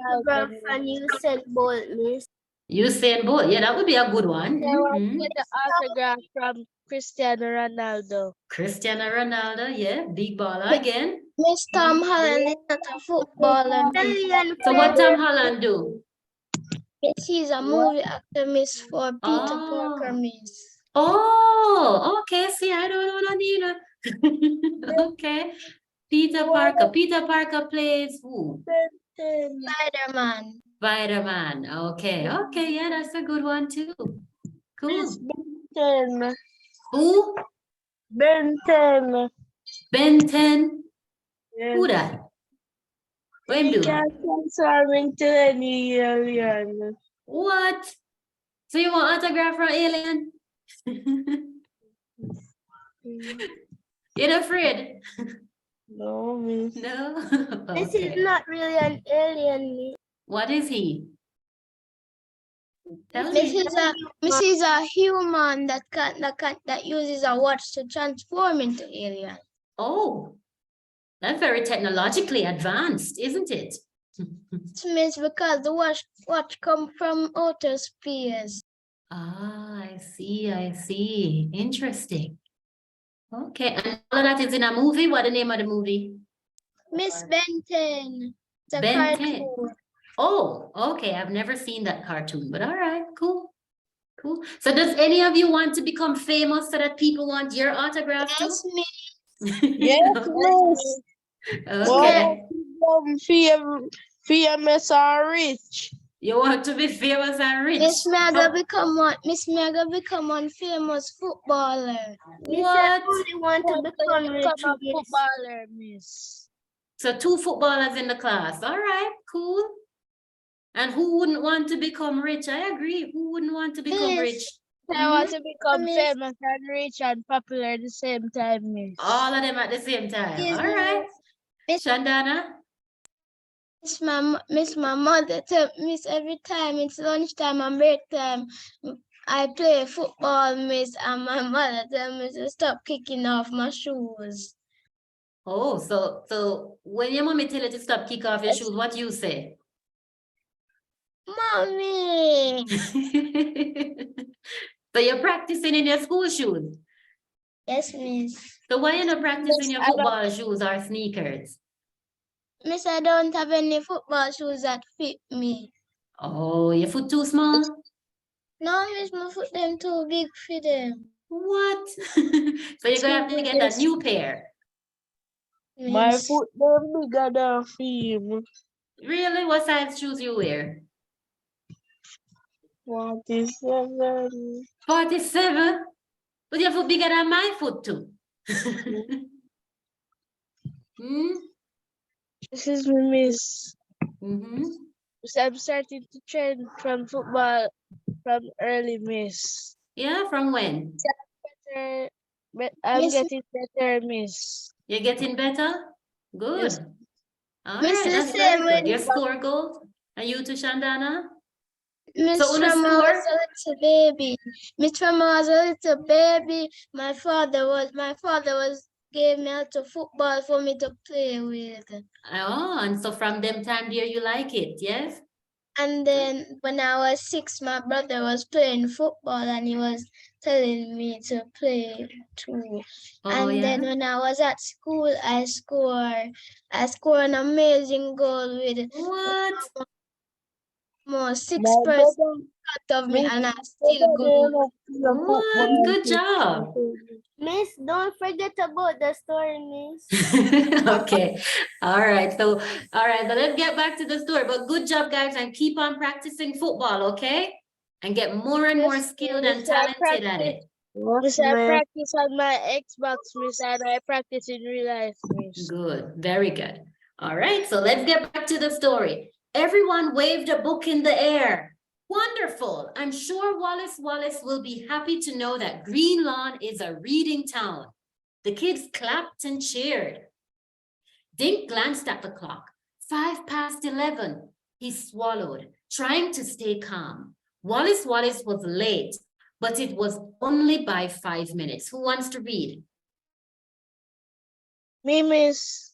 Speaker 3: from Usain Bolt, miss.
Speaker 1: Usain Bolt. Yeah, that would be a good one.
Speaker 3: I want to get an autograph from Cristiano Ronaldo.
Speaker 1: Cristiano Ronaldo, yeah, big baller again.
Speaker 2: Miss Tom Holland is not a footballer.
Speaker 1: So what Tom Holland do?
Speaker 2: Miss, he's a movie actor, miss, for Peter
Speaker 1: Oh.
Speaker 2: Parker, miss.
Speaker 1: Oh, okay. See, I don't know that either. Okay. Peter Parker. Peter Parker plays who?
Speaker 2: Spider-Man.
Speaker 1: Spider-Man. Okay, okay, yeah, that's a good one too.
Speaker 3: Miss
Speaker 1: Cool.
Speaker 3: Ben 10.
Speaker 1: Who?
Speaker 3: Ben 10.
Speaker 1: Ben 10. Who
Speaker 3: Yes.
Speaker 1: that? What him
Speaker 3: He
Speaker 1: do?
Speaker 3: can transform into any alien.
Speaker 1: What? So you want autograph from alien? You're not afraid?
Speaker 3: No, miss.
Speaker 1: No?
Speaker 2: This is
Speaker 1: Okay.
Speaker 2: not really an alien.
Speaker 1: What is he? Tell
Speaker 2: This
Speaker 1: me.
Speaker 2: is a human that uses a watch to transform into alien.
Speaker 1: Oh, that's very technologically advanced, isn't it?
Speaker 2: It means because the watch come from outer space.
Speaker 1: Ah, I see, I see. Interesting. Okay, and all of that is in a movie? What the name of the movie?
Speaker 2: Miss Benton. The
Speaker 1: Ben 10.
Speaker 2: cartoon.
Speaker 1: Oh, okay. I've never seen that cartoon, but all right, cool. Cool. So does any of you want to become famous so that people want your autograph too?
Speaker 2: Yes, Miss.
Speaker 3: Yes,
Speaker 1: No?
Speaker 3: miss.
Speaker 1: Okay.
Speaker 3: Famous or rich.
Speaker 1: You want to be famous and rich?
Speaker 2: Miss Mega become one. Miss Mega become one famous footballer.
Speaker 1: What?
Speaker 2: Only want to become rich.
Speaker 3: Become a footballer, miss.
Speaker 1: So 2 footballers in the class. All right, cool. And who wouldn't want to become rich? I agree. Who wouldn't want to become
Speaker 2: Miss.
Speaker 1: rich?
Speaker 3: I want to become
Speaker 2: Miss.
Speaker 3: famous and rich and popular at the same time, miss.
Speaker 1: All of them at the same time.
Speaker 2: Excuse
Speaker 1: All
Speaker 2: me,
Speaker 1: right.
Speaker 2: Miss.
Speaker 1: Shandana?
Speaker 2: Miss my mother tell Miss every time it's lunchtime and break time. I play football, Miss, and my mother tell me to stop kicking off my shoes.
Speaker 1: Oh, so when your mommy tell you to stop kick off your shoes, what you say?
Speaker 2: Mommy.
Speaker 1: So you're practicing in your school shoes.
Speaker 2: Yes, Miss.
Speaker 1: So why you not practicing
Speaker 3: Miss,
Speaker 1: your
Speaker 3: I don't-
Speaker 1: football shoes or sneakers?
Speaker 2: Miss, I don't have any football shoes that fit me.
Speaker 1: Oh, your foot too small?
Speaker 2: No, Miss, my foot them too big for them.
Speaker 1: What? So you're gonna have to get a new pair.
Speaker 3: My
Speaker 2: Miss.
Speaker 3: foot them bigger than film.
Speaker 1: Really? What size shoes you wear?
Speaker 3: 47.
Speaker 1: 47? But your foot bigger than my foot too. Hmm?
Speaker 3: This is me, miss.
Speaker 1: Mm-hmm.
Speaker 3: So I'm starting to train from football from early, miss.
Speaker 1: Yeah, from when?
Speaker 3: I'm
Speaker 2: Miss-
Speaker 3: getting better, miss.
Speaker 1: You're getting better? Good.
Speaker 3: Yes.
Speaker 1: All
Speaker 2: Miss,
Speaker 1: right,
Speaker 2: the
Speaker 1: that's
Speaker 2: same
Speaker 1: very good.
Speaker 2: way.
Speaker 1: Your score goal? And you too, Shandana?
Speaker 2: Miss,
Speaker 1: So on a
Speaker 2: from I
Speaker 1: score?
Speaker 2: was a little baby. Miss, from I was a little baby, my father was gave me out to football for me to play with.
Speaker 1: Oh, and so from them time there you like it, yes?
Speaker 2: And then when I was 6, my brother was playing football and he was telling me to play too.
Speaker 1: Oh,
Speaker 2: And
Speaker 1: yeah?
Speaker 2: then when I was at school, I scored an amazing goal with
Speaker 1: What?
Speaker 2: more
Speaker 3: My
Speaker 2: 6%
Speaker 3: brother,
Speaker 2: of me,
Speaker 3: miss,
Speaker 2: and I still go.
Speaker 1: What? Good job.
Speaker 2: Miss, don't forget about the story, Miss.
Speaker 1: Okay. All right. So, all right. So let's get back to the story. But good job, guys, and keep on practicing football, okay? And get more and more
Speaker 2: Yes,
Speaker 1: skilled and
Speaker 3: miss, I
Speaker 1: talented at it.
Speaker 3: Miss, I practice on my Xbox, miss, and I practice in real life, miss.
Speaker 1: Good. Very good. All right. So let's get back to the story. Everyone waved a book in the air. Wonderful. I'm sure Wallace will be happy to know that Green Lawn is a reading town. The kids clapped and cheered. Dink glanced at the clock. 11:05. He swallowed, trying to stay calm. Wallace was late, but it was only by 5 minutes. Who wants to read?
Speaker 3: Me, miss.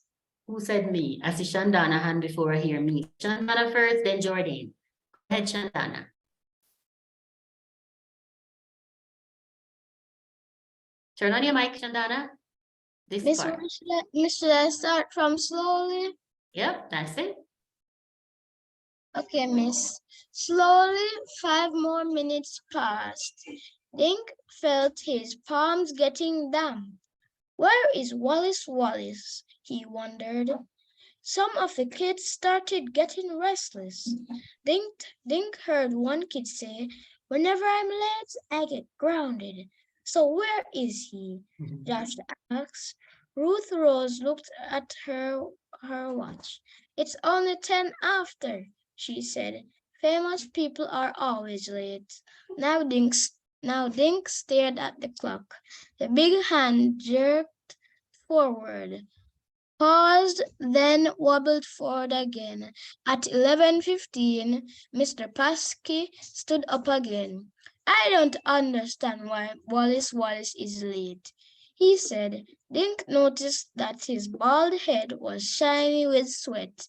Speaker 1: Who said me? I see Shandana hand before I hear me. Shandana first, then Jordan. Go ahead, Shandana. Turn on your mic, Shandana. This
Speaker 2: Miss,
Speaker 1: part.
Speaker 2: should I start from slowly?
Speaker 1: Yep, that's it.
Speaker 2: Okay, Miss. Slowly, 5 more minutes passed. Dink felt his palms getting damp. Where is Wallace? He wondered. Some of the kids started getting restless. Dink heard one kid say, "Whenever I'm late, I get grounded." "So where is he?" Josh asked. Ruth Rose looked at her watch. "It's only 10 after," she said. "Famous people are always late." Now Dink stared at the clock. The big hand jerked forward, paused, then wobbled forward again. At 11:15, Mr. Paskey stood up again. "I don't understand why Wallace is late," he said. Dink noticed that his bald head was shiny with sweat.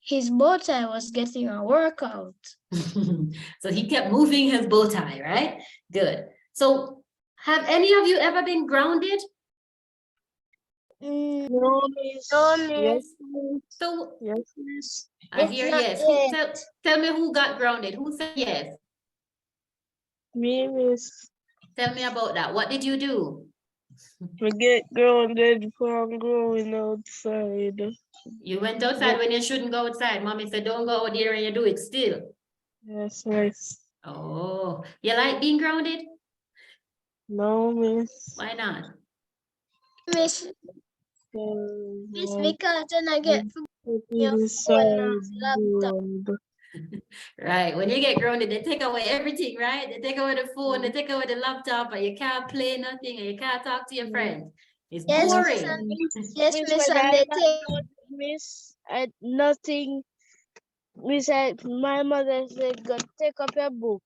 Speaker 2: His bow tie was getting a workout.
Speaker 1: So he kept moving his bow tie, right? Good. So have any of you ever been grounded?
Speaker 3: No, miss.
Speaker 2: No,
Speaker 3: Yes,
Speaker 2: miss.
Speaker 3: miss.
Speaker 1: So
Speaker 3: Yes, miss.
Speaker 1: I
Speaker 2: It's
Speaker 1: hear
Speaker 2: not
Speaker 1: yes.
Speaker 2: yet.
Speaker 1: Tell me who got grounded. Who said yes?
Speaker 3: Me, miss.
Speaker 1: Tell me about that. What did you do?
Speaker 3: We get grounded from going outside.
Speaker 1: You went outside when you shouldn't go outside. Mommy said, don't go out there and you do it still.
Speaker 3: Yes, miss.
Speaker 1: Oh, you like being grounded?
Speaker 3: No, miss.
Speaker 1: Why not?
Speaker 2: Miss, because then I get your phone or laptop.
Speaker 1: Right. When you get grounded, they take away everything, right? They take away the phone, they take away the laptop, and you can't play nothing, and you can't talk to your friends. It's
Speaker 2: Yes,
Speaker 1: boring.
Speaker 2: yes,
Speaker 3: Miss,
Speaker 2: miss,
Speaker 3: when
Speaker 2: and
Speaker 3: I
Speaker 2: they
Speaker 3: got
Speaker 2: take
Speaker 3: grounded, miss, I nothing. Miss, my mother said, "Go take up your book."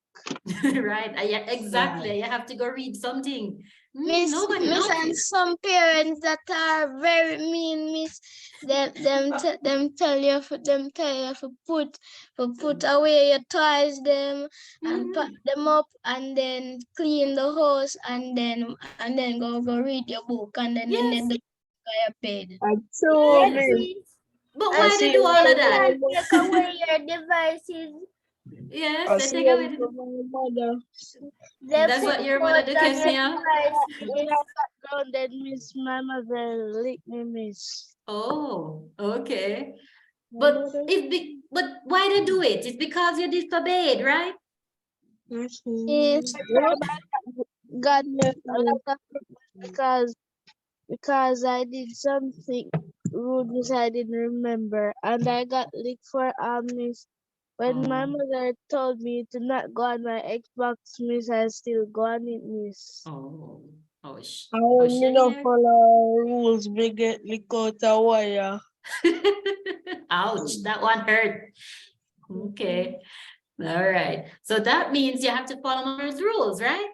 Speaker 1: Right? Yeah, exactly. You have to go read something.
Speaker 2: Miss,
Speaker 1: Nobody
Speaker 2: Miss, and
Speaker 1: noticed.
Speaker 2: some parents that are very mean, Miss, them tell you to put away your toys, them and pack them up, and then clean the house, and then go read your book, and then
Speaker 1: Yes.
Speaker 2: go to your bed.
Speaker 3: I told
Speaker 1: Yes.
Speaker 3: me.
Speaker 1: But
Speaker 3: I
Speaker 1: why they
Speaker 3: see
Speaker 1: do all of that?
Speaker 2: Take away your devices.
Speaker 1: Yes,
Speaker 3: I
Speaker 1: they
Speaker 3: see
Speaker 1: take away
Speaker 3: it
Speaker 1: the...
Speaker 3: from my mother.
Speaker 1: That's what your mother do, Kesnia?
Speaker 3: When I got grounded, miss, my mother licked me, miss.
Speaker 1: Oh, okay.
Speaker 3: My
Speaker 1: But
Speaker 3: mother.
Speaker 1: but why they do it? It's because you disobeyed, right?
Speaker 3: Yes,
Speaker 2: Yes.
Speaker 3: got me a lot of things because I did something rude which I didn't remember, and I got licked for miss. When my mother told me to not go on my Xbox, miss, I still go on it, miss.
Speaker 1: Oh, oh,
Speaker 3: I
Speaker 1: oh,
Speaker 3: only don't follow rules, we get licked out a wire.
Speaker 1: ouch, that one hurt. Okay, all right. So that means you have to follow mother's rules, right?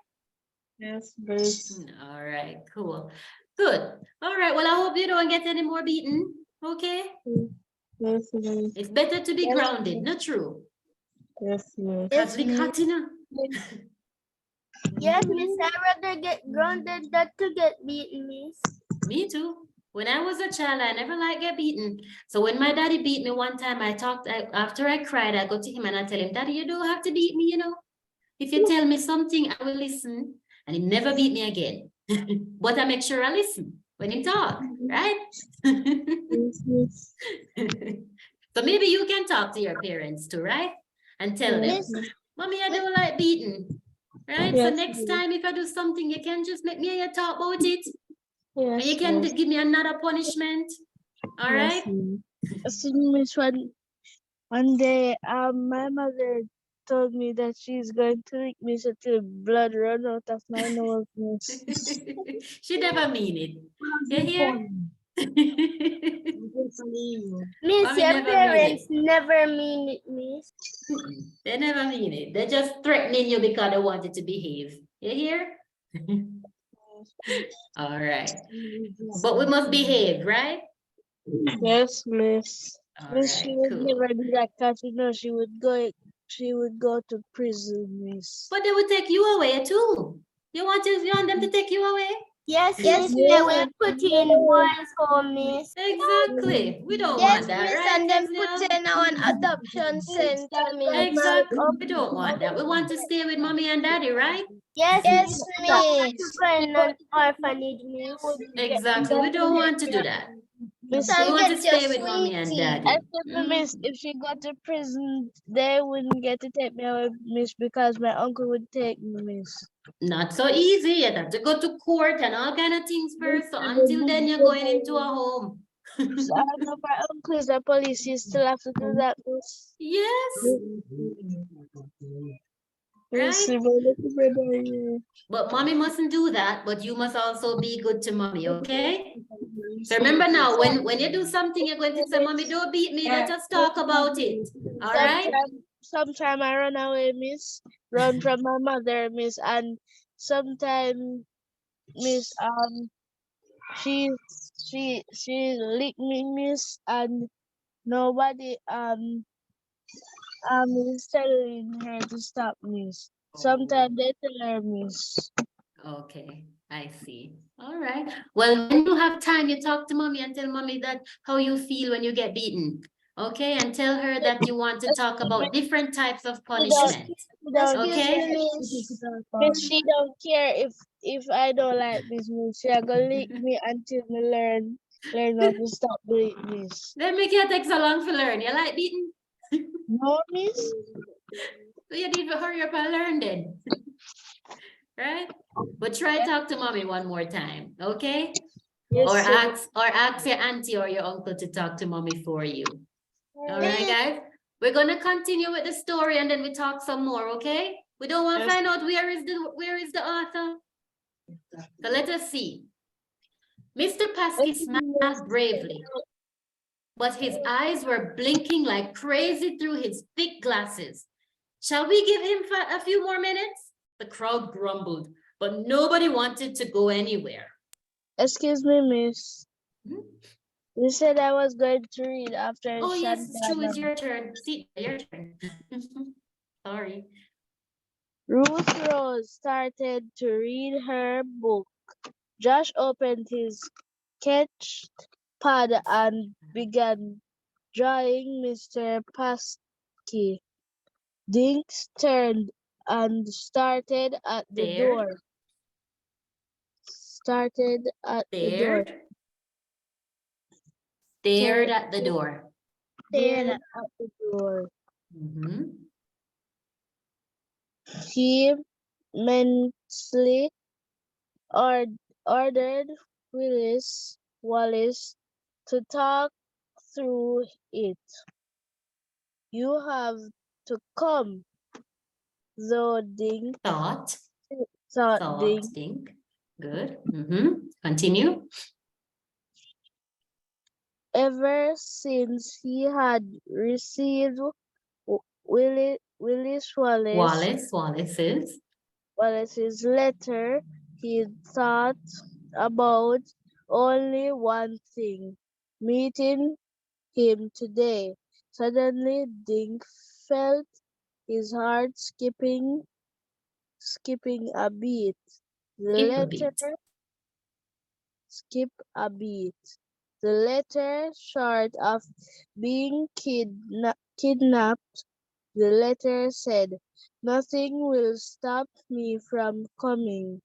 Speaker 3: Yes, miss.
Speaker 1: All right, cool. Good. All right, well, I hope you don't get any more beaten, okay?
Speaker 3: Yes, miss.
Speaker 1: It's better to be
Speaker 3: Yes,
Speaker 1: grounded,
Speaker 3: miss.
Speaker 1: not true?
Speaker 3: Yes, miss.
Speaker 2: Yes,
Speaker 1: Catholic
Speaker 2: miss.
Speaker 1: Hatina.
Speaker 2: Yes, miss. I rather get grounded than to get beaten, miss.
Speaker 1: Me too. When I was a child, I never liked get beaten. So when my daddy beat me one time, after I cried, I go to him and I tell him, Daddy, you don't have to beat me, you know. If you tell me something, I will listen. And he never beat me again. But I make sure I listen when he talk, right?
Speaker 3: Yes, miss.
Speaker 1: So maybe you can talk to your parents too, right? And tell them,
Speaker 3: Yes, miss.
Speaker 1: Mommy, I don't like beating. Right? So
Speaker 3: Yes,
Speaker 1: next
Speaker 3: miss.
Speaker 1: time if I do something, you can just make me and you talk about it. And you
Speaker 3: Yes,
Speaker 1: can
Speaker 3: miss.
Speaker 1: give me another punishment. All
Speaker 3: Yes,
Speaker 1: right?
Speaker 3: miss. See, miss, one day, my mother told me that she's going to lick me so till blood run out of my nose, miss.
Speaker 1: She never mean it. You hear?
Speaker 2: Miss,
Speaker 1: Mommy
Speaker 2: your
Speaker 1: never
Speaker 2: parents
Speaker 1: mean
Speaker 2: never mean it, miss.
Speaker 1: it. They never mean it. They're just threatening you because they want you to behave. You hear? All right. But we must behave, right?
Speaker 3: Yes, miss.
Speaker 1: All
Speaker 3: Miss, she
Speaker 1: right,
Speaker 3: would
Speaker 1: cool.
Speaker 3: never do that because you know she would go to prison, miss.
Speaker 1: But they will take you away too. You want them to take you away?
Speaker 2: Yes, miss, they will put you in boys' home, miss.
Speaker 1: Exactly. We don't
Speaker 2: Yes,
Speaker 1: want that,
Speaker 2: miss,
Speaker 1: right,
Speaker 2: and then put
Speaker 1: Kesnia?
Speaker 2: you in an adoption center, miss.
Speaker 1: Exactly. We don't want that. We want to stay with mommy and daddy, right?
Speaker 2: Yes, miss. Go in an orphanage, miss.
Speaker 1: Exactly. We don't want to do that.
Speaker 3: Miss,
Speaker 1: You want to
Speaker 2: Get your
Speaker 1: stay with mommy and
Speaker 2: sweetie.
Speaker 3: I
Speaker 1: daddy.
Speaker 3: said, me, Miss, if she go to prison, they wouldn't get to take me away, Miss, because my uncle would take me, Miss.
Speaker 1: Not so easy. You have to go to court and all kind of things first. So until then, you're going into a home.
Speaker 3: So I know my uncle is a police, you still have to do that, Miss.
Speaker 1: Yes,
Speaker 3: Miss,
Speaker 1: right?
Speaker 3: you better do better.
Speaker 1: But mommy mustn't do that, but you must also be good to mommy, okay? So remember now, when you do something, you're going to say, mommy, don't beat me. Let us talk about it. All right?
Speaker 3: Sometime I run away, Miss, run from my mother, Miss, and sometime, Miss, she she lick me, Miss, and nobody is telling her to stop, Miss. Sometimes they tell her, Miss.
Speaker 1: Okay, I see. All right. Well, when you have time, you talk to mommy and tell mommy that how you feel when you get beaten. Okay, and tell her that you want to talk about different types of punishment.
Speaker 2: Excuse
Speaker 1: Okay?
Speaker 2: me, Miss.
Speaker 3: Miss, she don't care if I don't like Miss. Miss, she gonna lick me until me learn how to stop doing Miss.
Speaker 1: Then make it take so long to learn. You like beaten?
Speaker 3: No, Miss.
Speaker 1: So you need to hurry up and learn then. Right? But try talk to mommy one more time, okay?
Speaker 3: Yes,
Speaker 1: Or
Speaker 3: sir.
Speaker 1: ask your auntie or your uncle to talk to mommy for you. All right, guys? We're gonna continue with the story and then we talk some more, okay? We don't want to
Speaker 3: Yes.
Speaker 1: find out where is the author. So let us see. Mr. Paskey smiled bravely, but his eyes were blinking like crazy through his thick glasses. Shall we give him a few more minutes? The crowd grumbled, but nobody wanted to go anywhere.
Speaker 3: Excuse me, Miss.
Speaker 1: Hmm?
Speaker 3: You said I was going to read after
Speaker 1: Oh, yes, it's true.
Speaker 3: Shantana.
Speaker 1: It's your turn. See, your turn. Sorry.
Speaker 3: Ruth Rose started to read her book. Josh opened his sketch pad and began drawing Mr. Paskey. Dinks turned and started at the door.
Speaker 1: Stared,
Speaker 3: Started at the door.
Speaker 1: stared at the door.
Speaker 3: Stared at the door.
Speaker 1: Mhm.
Speaker 3: He mentally ordered Wallace to talk through it. You have to come, though Dink
Speaker 1: Thought,
Speaker 3: thought
Speaker 1: thought,
Speaker 3: Dink.
Speaker 1: think. Good. Continue.
Speaker 3: Ever since he had received Willis Wallace's letter, he thought about only one thing, meeting him today. Suddenly, Dink felt his heart skipping a beat. The
Speaker 1: Skip a
Speaker 3: letter
Speaker 1: beat.
Speaker 3: skip a beat. The letter, short of being kidnapped, the letter said, "Nothing will stop me from coming."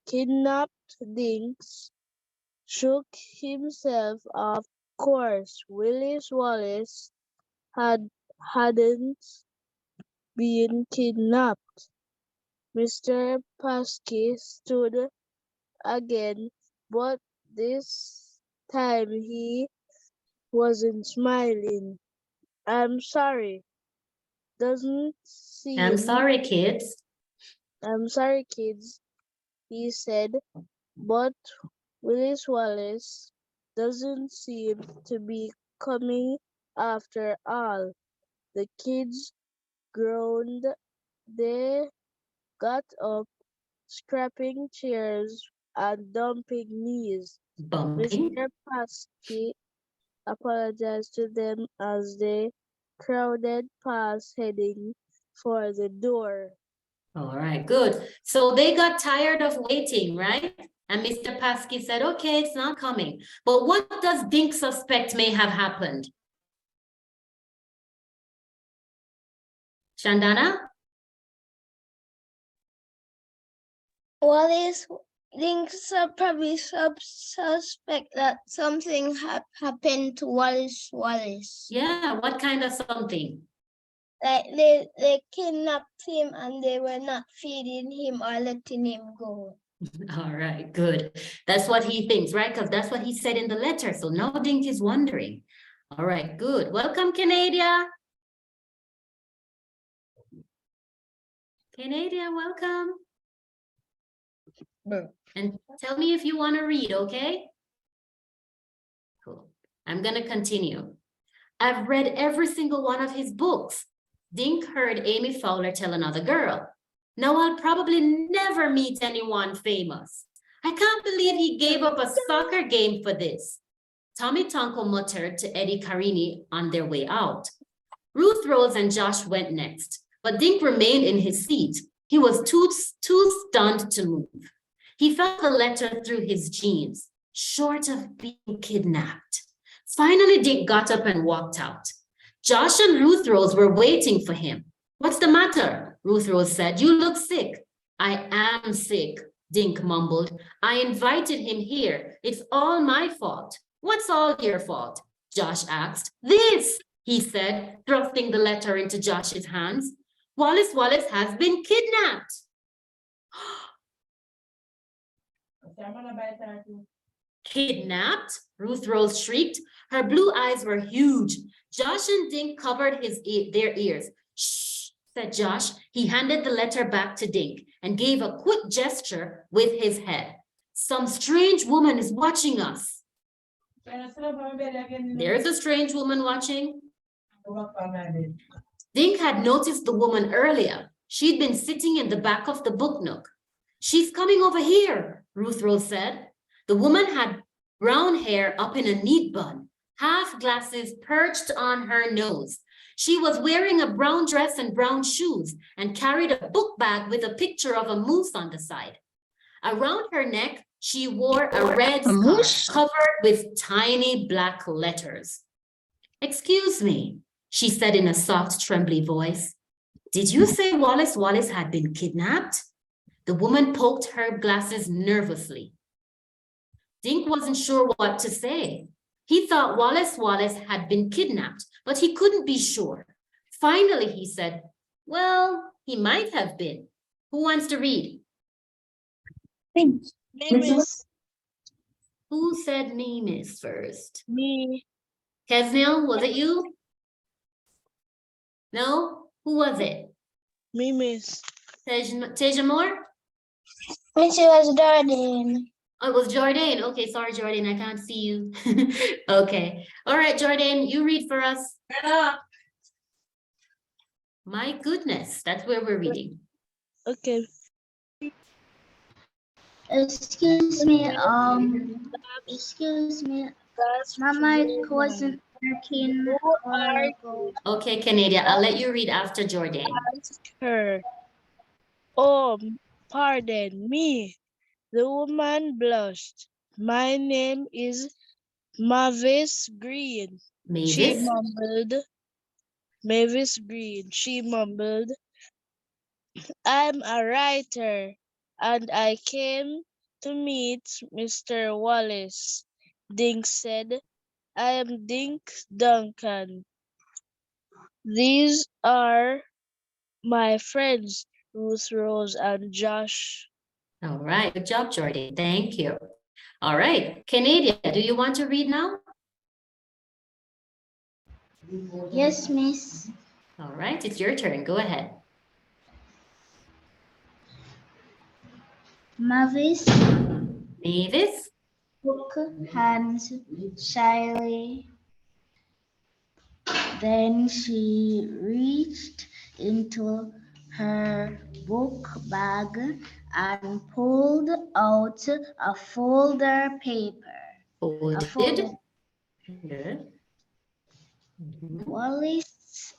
Speaker 3: Kidnapped Dinks shook himself off. Of course, Willis Wallace hadn't been kidnapped. Mr. Paskey stood again, but this time he wasn't smiling. "I'm sorry. Doesn't
Speaker 1: I'm
Speaker 3: seem
Speaker 1: sorry, kids.
Speaker 3: I'm sorry, kids," he said, "but Willis Wallace doesn't seem to be coming after all." The kids groaned. They got up, scraping chairs and dumping knees.
Speaker 1: Bumping.
Speaker 3: Mr. Paskey apologized to them as they crowded past, heading for the door.
Speaker 1: All right, good. So they got tired of waiting, right? And Mr. Paskey said, okay, it's not coming. But what does Dink suspect may have happened? Shandana?
Speaker 2: Wallace Dinks are probably suspect that something happened to Wallace.
Speaker 1: Yeah, what kind of something?
Speaker 2: Like they kidnapped him and they were not feeding him or letting him go.
Speaker 1: All right, good. That's what he thinks, right? Because that's what he said in the letter. So now Dink is wondering. All right, good. Welcome, Canada. Canada, welcome. And tell me if you want to read, okay? Cool. I'm going to continue. I've read every single one of his books. Dink heard Amy Fowler tell another girl. Now I'll probably never meet anyone famous. I can't believe he gave up a soccer game for this. Tommy Tonko muttered to Eddie Carini on their way out. Ruth Rose and Josh went next, but Dink remained in his seat. He was too stunned to move. He felt the letter through his jeans, short of being kidnapped. Finally, Dink got up and walked out. Josh and Ruth Rose were waiting for him. What's the matter? Ruth Rose said. You look sick. I am sick, Dink mumbled. I invited him here. It's all my fault. What's all your fault? Josh asked. This, he said, thrusting the letter into Josh's hands. Wallace has been kidnapped. Kidnapped? Ruth Rose shrieked. Her blue eyes were huge. Josh and Dink covered their ears. Shh, said Josh. He handed the letter back to Dink and gave a quick gesture with his head. Some strange woman is watching us. There's a strange woman watching. Dink had noticed the woman earlier. She'd been sitting in the back of the book nook. She's coming over here, Ruth Rose said. The woman had brown hair up in a neat bun, half glasses perched on her nose. She was wearing a brown dress and brown shoes and carried a book bag with a picture of a moose on the side. Around her neck, she wore a red scarf covered with tiny black letters. Excuse me, she said in a soft, trembly voice. Did you say Wallace had been kidnapped? The woman poked her glasses nervously. Dink wasn't sure what to say. He thought Wallace had been kidnapped, but he couldn't be sure. Finally, he said, well, he might have been. Who wants to read?
Speaker 3: Me, miss.
Speaker 1: Who said me, miss, first?
Speaker 3: Me.
Speaker 1: Kesnil, was it you? No? Who was it?
Speaker 3: Me, miss.
Speaker 1: Teja Moore?
Speaker 2: Miss, it was Jordan.
Speaker 1: Oh, it was Jordan. Okay, sorry, Jordan. I can't see you. Okay. All right, Jordan, you read for us. My goodness, that's where we're reading.
Speaker 3: Okay.
Speaker 2: Excuse me, my mic wasn't working.
Speaker 1: Okay, Canada, I'll let you read after Jordan.
Speaker 3: Her. Oh, pardon me. The woman blushed. My name is Mavis Green. She
Speaker 1: Mavis?
Speaker 3: mumbled. Mavis Green. She mumbled. I'm a writer, and I came to meet Mr. Wallace. Dink said, I am Dink Duncan. These are my friends, Ruth Rose and Josh.
Speaker 1: All right, good job, Jordan. Thank you. All right, Canada, do you want to read now?
Speaker 2: Yes, miss.
Speaker 1: All right, it's your turn. Go ahead.
Speaker 2: Mavis
Speaker 1: Mavis?
Speaker 2: took hands shyly. Then she reached into her book bag and pulled out a folder paper.
Speaker 1: Folded. Good.
Speaker 2: Wallace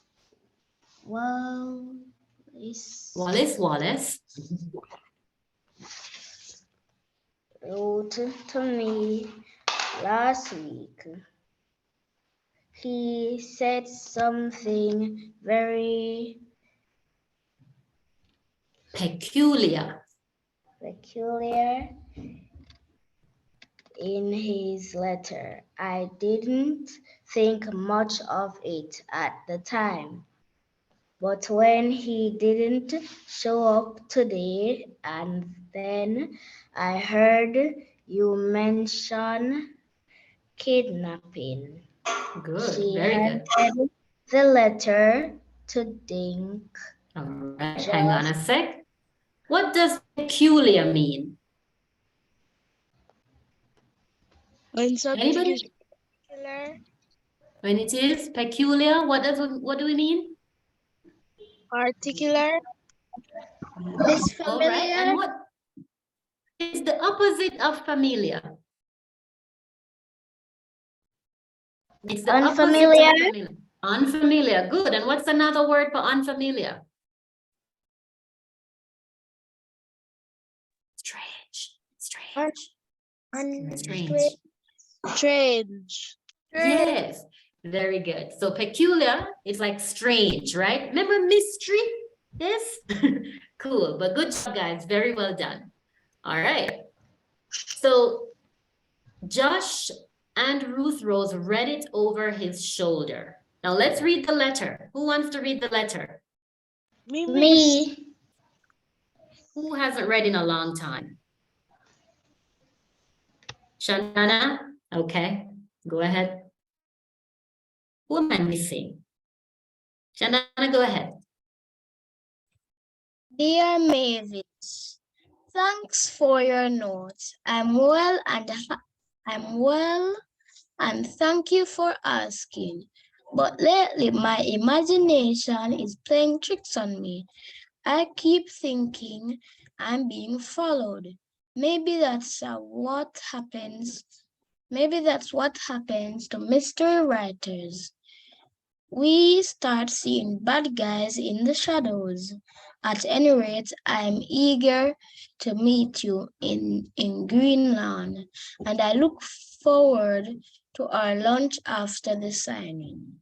Speaker 2: wrote to me last week. He said something very
Speaker 1: Peculiar.
Speaker 4: peculiar in his letter. I didn't think much of it at the time. But when he didn't show up today, and then I heard you mention kidnapping.
Speaker 1: Good,
Speaker 4: She
Speaker 1: very good.
Speaker 4: handed the letter to Dink.
Speaker 1: All right, hang on a sec. What does peculiar mean?
Speaker 3: When something
Speaker 1: Anybody?
Speaker 3: is particular,
Speaker 1: When it is peculiar, what do we mean?
Speaker 3: particular,
Speaker 1: All right, and
Speaker 2: Misfamiliar.
Speaker 1: what is the opposite of familiar? It's the
Speaker 4: Unfamiliar.
Speaker 1: opposite of familiar. Unfamiliar, good. And what's another word for unfamiliar? Strange, strange, strange.
Speaker 3: strange.
Speaker 1: Yes, very good. So peculiar is like strange, right? Remember mystery? Yes, cool. But good job, guys. Very well done. All right. So Josh and Ruth Rose read it over his shoulder. Now let's read the letter. Who wants to read the letter?
Speaker 4: Me.
Speaker 1: Who hasn't read in a long time? Shanana? Okay, go ahead. Who am I missing? Shanana, go ahead.
Speaker 2: Dear Mavis, thanks for your notes. I'm well and thank you for asking. But lately my imagination is playing tricks on me. I keep thinking I'm being followed. Maybe that's what happens. Maybe that's what happens to mystery writers. We start seeing bad guys in the shadows. At any rate, I'm eager to meet you in Greenland, and I look forward to our lunch after the signing.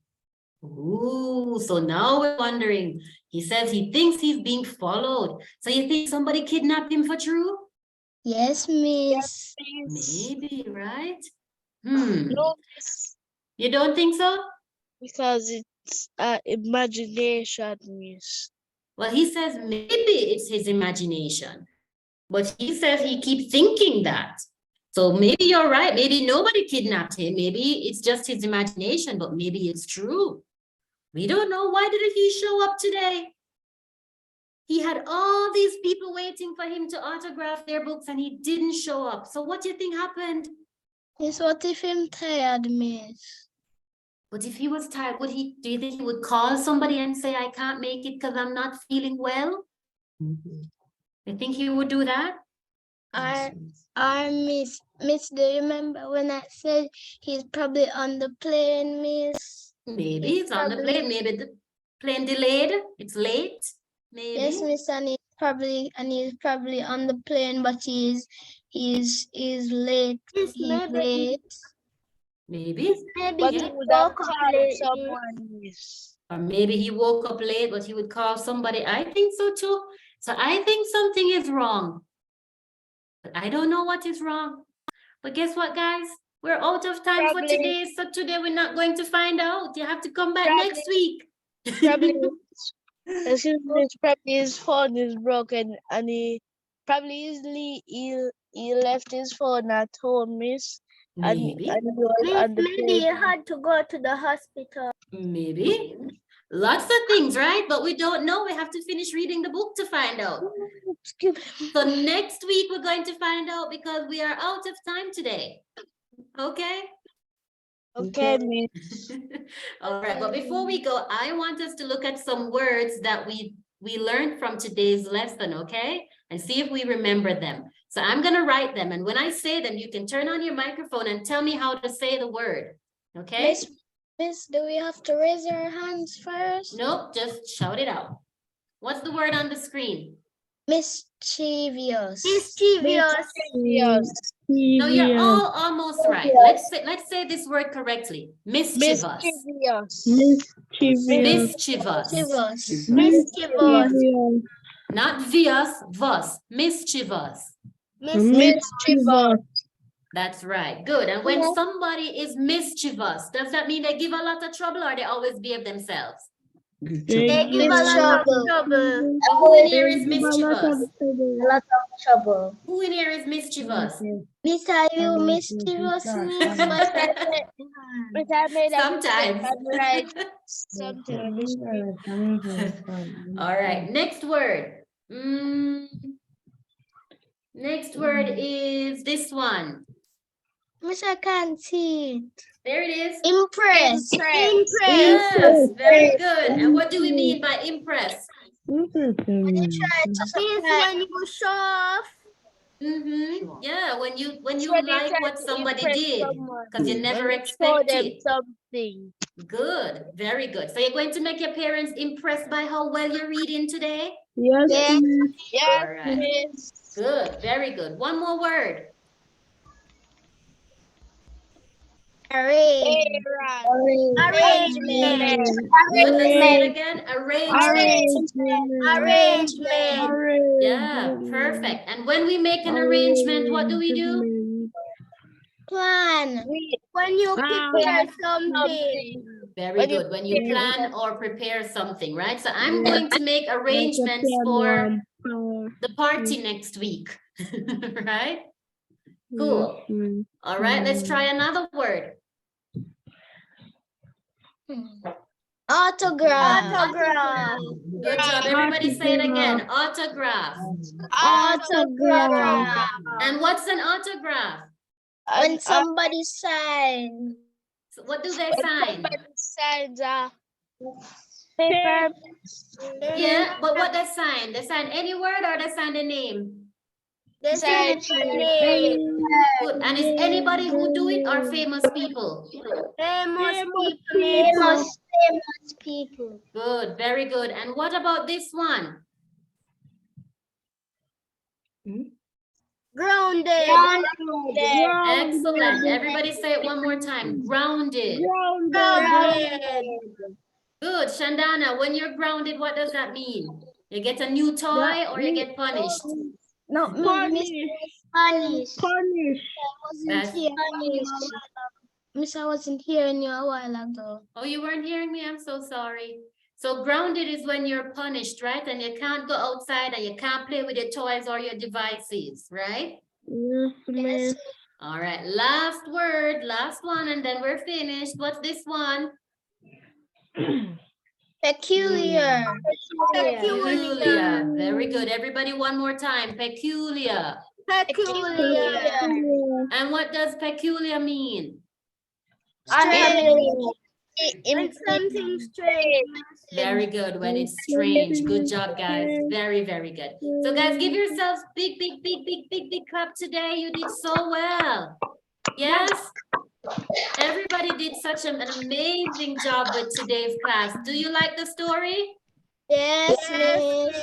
Speaker 1: Ooh, so now we're wondering. He says he thinks he's being followed. So you think somebody kidnapped him for true?
Speaker 2: Yes, miss.
Speaker 1: Maybe, right?
Speaker 3: No,
Speaker 1: You don't think so?
Speaker 3: because it's imagination, miss.
Speaker 1: Well, he says maybe it's his imagination, but he says he keeps thinking that. So maybe you're right. Maybe nobody kidnapped him. Maybe it's just his imagination, but maybe it's true. We don't know. Why didn't he show up today? He had all these people waiting for him to autograph their books and he didn't show up. So what do you think happened?
Speaker 2: Miss, what if I'm tired, miss?
Speaker 1: But if he was tired, do you think he would call somebody and say, I can't make it because I'm not feeling well? You think he would do that?
Speaker 2: I miss, do you remember when I said he's probably on the plane, miss?
Speaker 1: Maybe
Speaker 2: He's
Speaker 1: it's on the
Speaker 2: probably-
Speaker 1: plane. Maybe the plane delayed. It's late. Maybe.
Speaker 2: Yes, miss, and he's probably on the plane, but he's late.
Speaker 4: Yes,
Speaker 2: He's
Speaker 4: maybe.
Speaker 2: late.
Speaker 1: Maybe.
Speaker 4: Maybe
Speaker 3: But
Speaker 4: he
Speaker 3: he would have
Speaker 4: woke up
Speaker 3: called
Speaker 4: late.
Speaker 3: someone, miss.
Speaker 1: Or maybe he woke up late, but he would call somebody. I think so too. So I think something is wrong. But I don't know what is wrong. But guess what, guys? We're out of time for
Speaker 3: Probably-
Speaker 1: today. So today we're not going to find out. You have to come back
Speaker 3: Probably-
Speaker 1: next week.
Speaker 3: Probably, excuse me, probably his phone is broken and he left his phone at home, miss.
Speaker 1: Maybe.
Speaker 3: And he was on the
Speaker 4: Maybe
Speaker 3: plane.
Speaker 4: you had to go to the hospital.
Speaker 1: Maybe. Lots of things, right? But we don't know. We have to finish reading the book to find out. So next week we're going to find out because we are out of time today. Okay?
Speaker 3: Okay, miss.
Speaker 1: All right, but before we go, I want us to look at some words that we learned from today's lesson, okay? And see if we remember them. So I'm gonna write them, and when I say them, you can turn on your microphone and tell me how to say the word, okay?
Speaker 2: Miss, do we have to raise our hands first?
Speaker 1: Nope, just shout it out. What's the word on the screen?
Speaker 2: Mischievous.
Speaker 4: Mischievous.
Speaker 3: Yes.
Speaker 1: No, you're all almost right. Let's say this word correctly. Mischievous.
Speaker 3: Mischievous.
Speaker 1: Mischievous.
Speaker 2: Mischievous.
Speaker 4: Mischievous.
Speaker 1: Not vious, vus. Mischievous.
Speaker 3: Mischievous.
Speaker 1: That's right. Good. And when somebody is mischievous, does that mean they give a lot of trouble or they always behave themselves?
Speaker 3: They give a lot of trouble.
Speaker 1: Who in here is mischievous?
Speaker 4: A lot of trouble.
Speaker 1: Who in here is mischievous?
Speaker 2: Miss, are you mischievous, Miss?
Speaker 3: But I made a
Speaker 1: Sometimes.
Speaker 3: mistake and right something on the screen.
Speaker 1: All right. Next word. Next word is this one.
Speaker 2: Miss, I can't see it.
Speaker 1: There it is.
Speaker 2: Impress.
Speaker 1: Yes, very good. And what do we mean by impress?
Speaker 2: When you try to
Speaker 3: When you show off.
Speaker 1: Yeah, when you
Speaker 3: When
Speaker 1: like
Speaker 3: try
Speaker 1: what
Speaker 3: to
Speaker 1: somebody
Speaker 3: impress
Speaker 1: did
Speaker 3: someone.
Speaker 1: because you never
Speaker 3: When you show
Speaker 1: expect
Speaker 3: them
Speaker 1: it.
Speaker 3: something.
Speaker 1: Good, very good. So you're going to make your parents impressed by how well you're reading today?
Speaker 3: Yes.
Speaker 1: All
Speaker 3: Yes.
Speaker 1: right.
Speaker 3: Miss.
Speaker 1: Good, very good. One more word.
Speaker 2: arrange.
Speaker 3: Arrangement.
Speaker 1: Good, let's say it again. Arrangement.
Speaker 3: Arrangement.
Speaker 1: Yeah, perfect. And when we make an arrangement, what do we do?
Speaker 2: Plan.
Speaker 3: When you prepare something.
Speaker 1: Very good. When you plan or prepare something, right? So I'm going to make arrangements for the party next week, right? Cool. All right, let's try another word.
Speaker 2: Autograph.
Speaker 1: Good job. Everybody say it again. Autograph.
Speaker 2: Autograph.
Speaker 1: And what's an autograph?
Speaker 2: When somebody signs.
Speaker 1: So what do they sign?
Speaker 3: Signs paper.
Speaker 1: Yeah, but what they sign? They sign any word or they sign the name?
Speaker 3: They sign name.
Speaker 1: Good. And is anybody who do it or famous people?
Speaker 3: Famous
Speaker 4: People.
Speaker 1: Good, very good. And what about this one?
Speaker 3: Grounded.
Speaker 1: Excellent. Everybody say it one more time. Grounded. Good. Shandana, when you're grounded, what does that mean? You get a new toy or you get punished?
Speaker 2: No,
Speaker 4: Punish.
Speaker 2: Miss, I wasn't hearing you a while ago.
Speaker 1: Oh, you weren't hearing me? I'm so sorry. So grounded is when you're punished, right? And you can't go outside and you can't play with your toys or your devices, right?
Speaker 2: Yes.
Speaker 1: All right, last word, last one, and then we're finished. What's this one?
Speaker 2: Peculiar.
Speaker 1: Peculiar. Very good. Everybody one more time. Peculiar. And what does peculiar mean?
Speaker 3: Something strange.
Speaker 1: Very good. When it's strange. Good job, guys. Very, very good. So guys, give yourselves big clap today. You did so well. Yes? Everybody did such an amazing job with today's class. Do you like the story?
Speaker 2: Yes, Miss.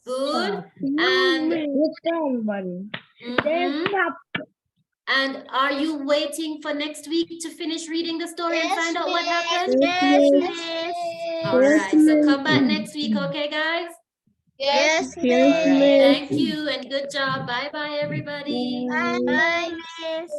Speaker 1: Good. And and are you waiting for next week to finish reading the story and find out what happened? All right. So come back next week, okay, guys?
Speaker 2: Yes,
Speaker 1: All right. Thank you and good job. Bye-bye, everybody.
Speaker 2: Bye,
Speaker 1: Bye.
Speaker 2: Miss.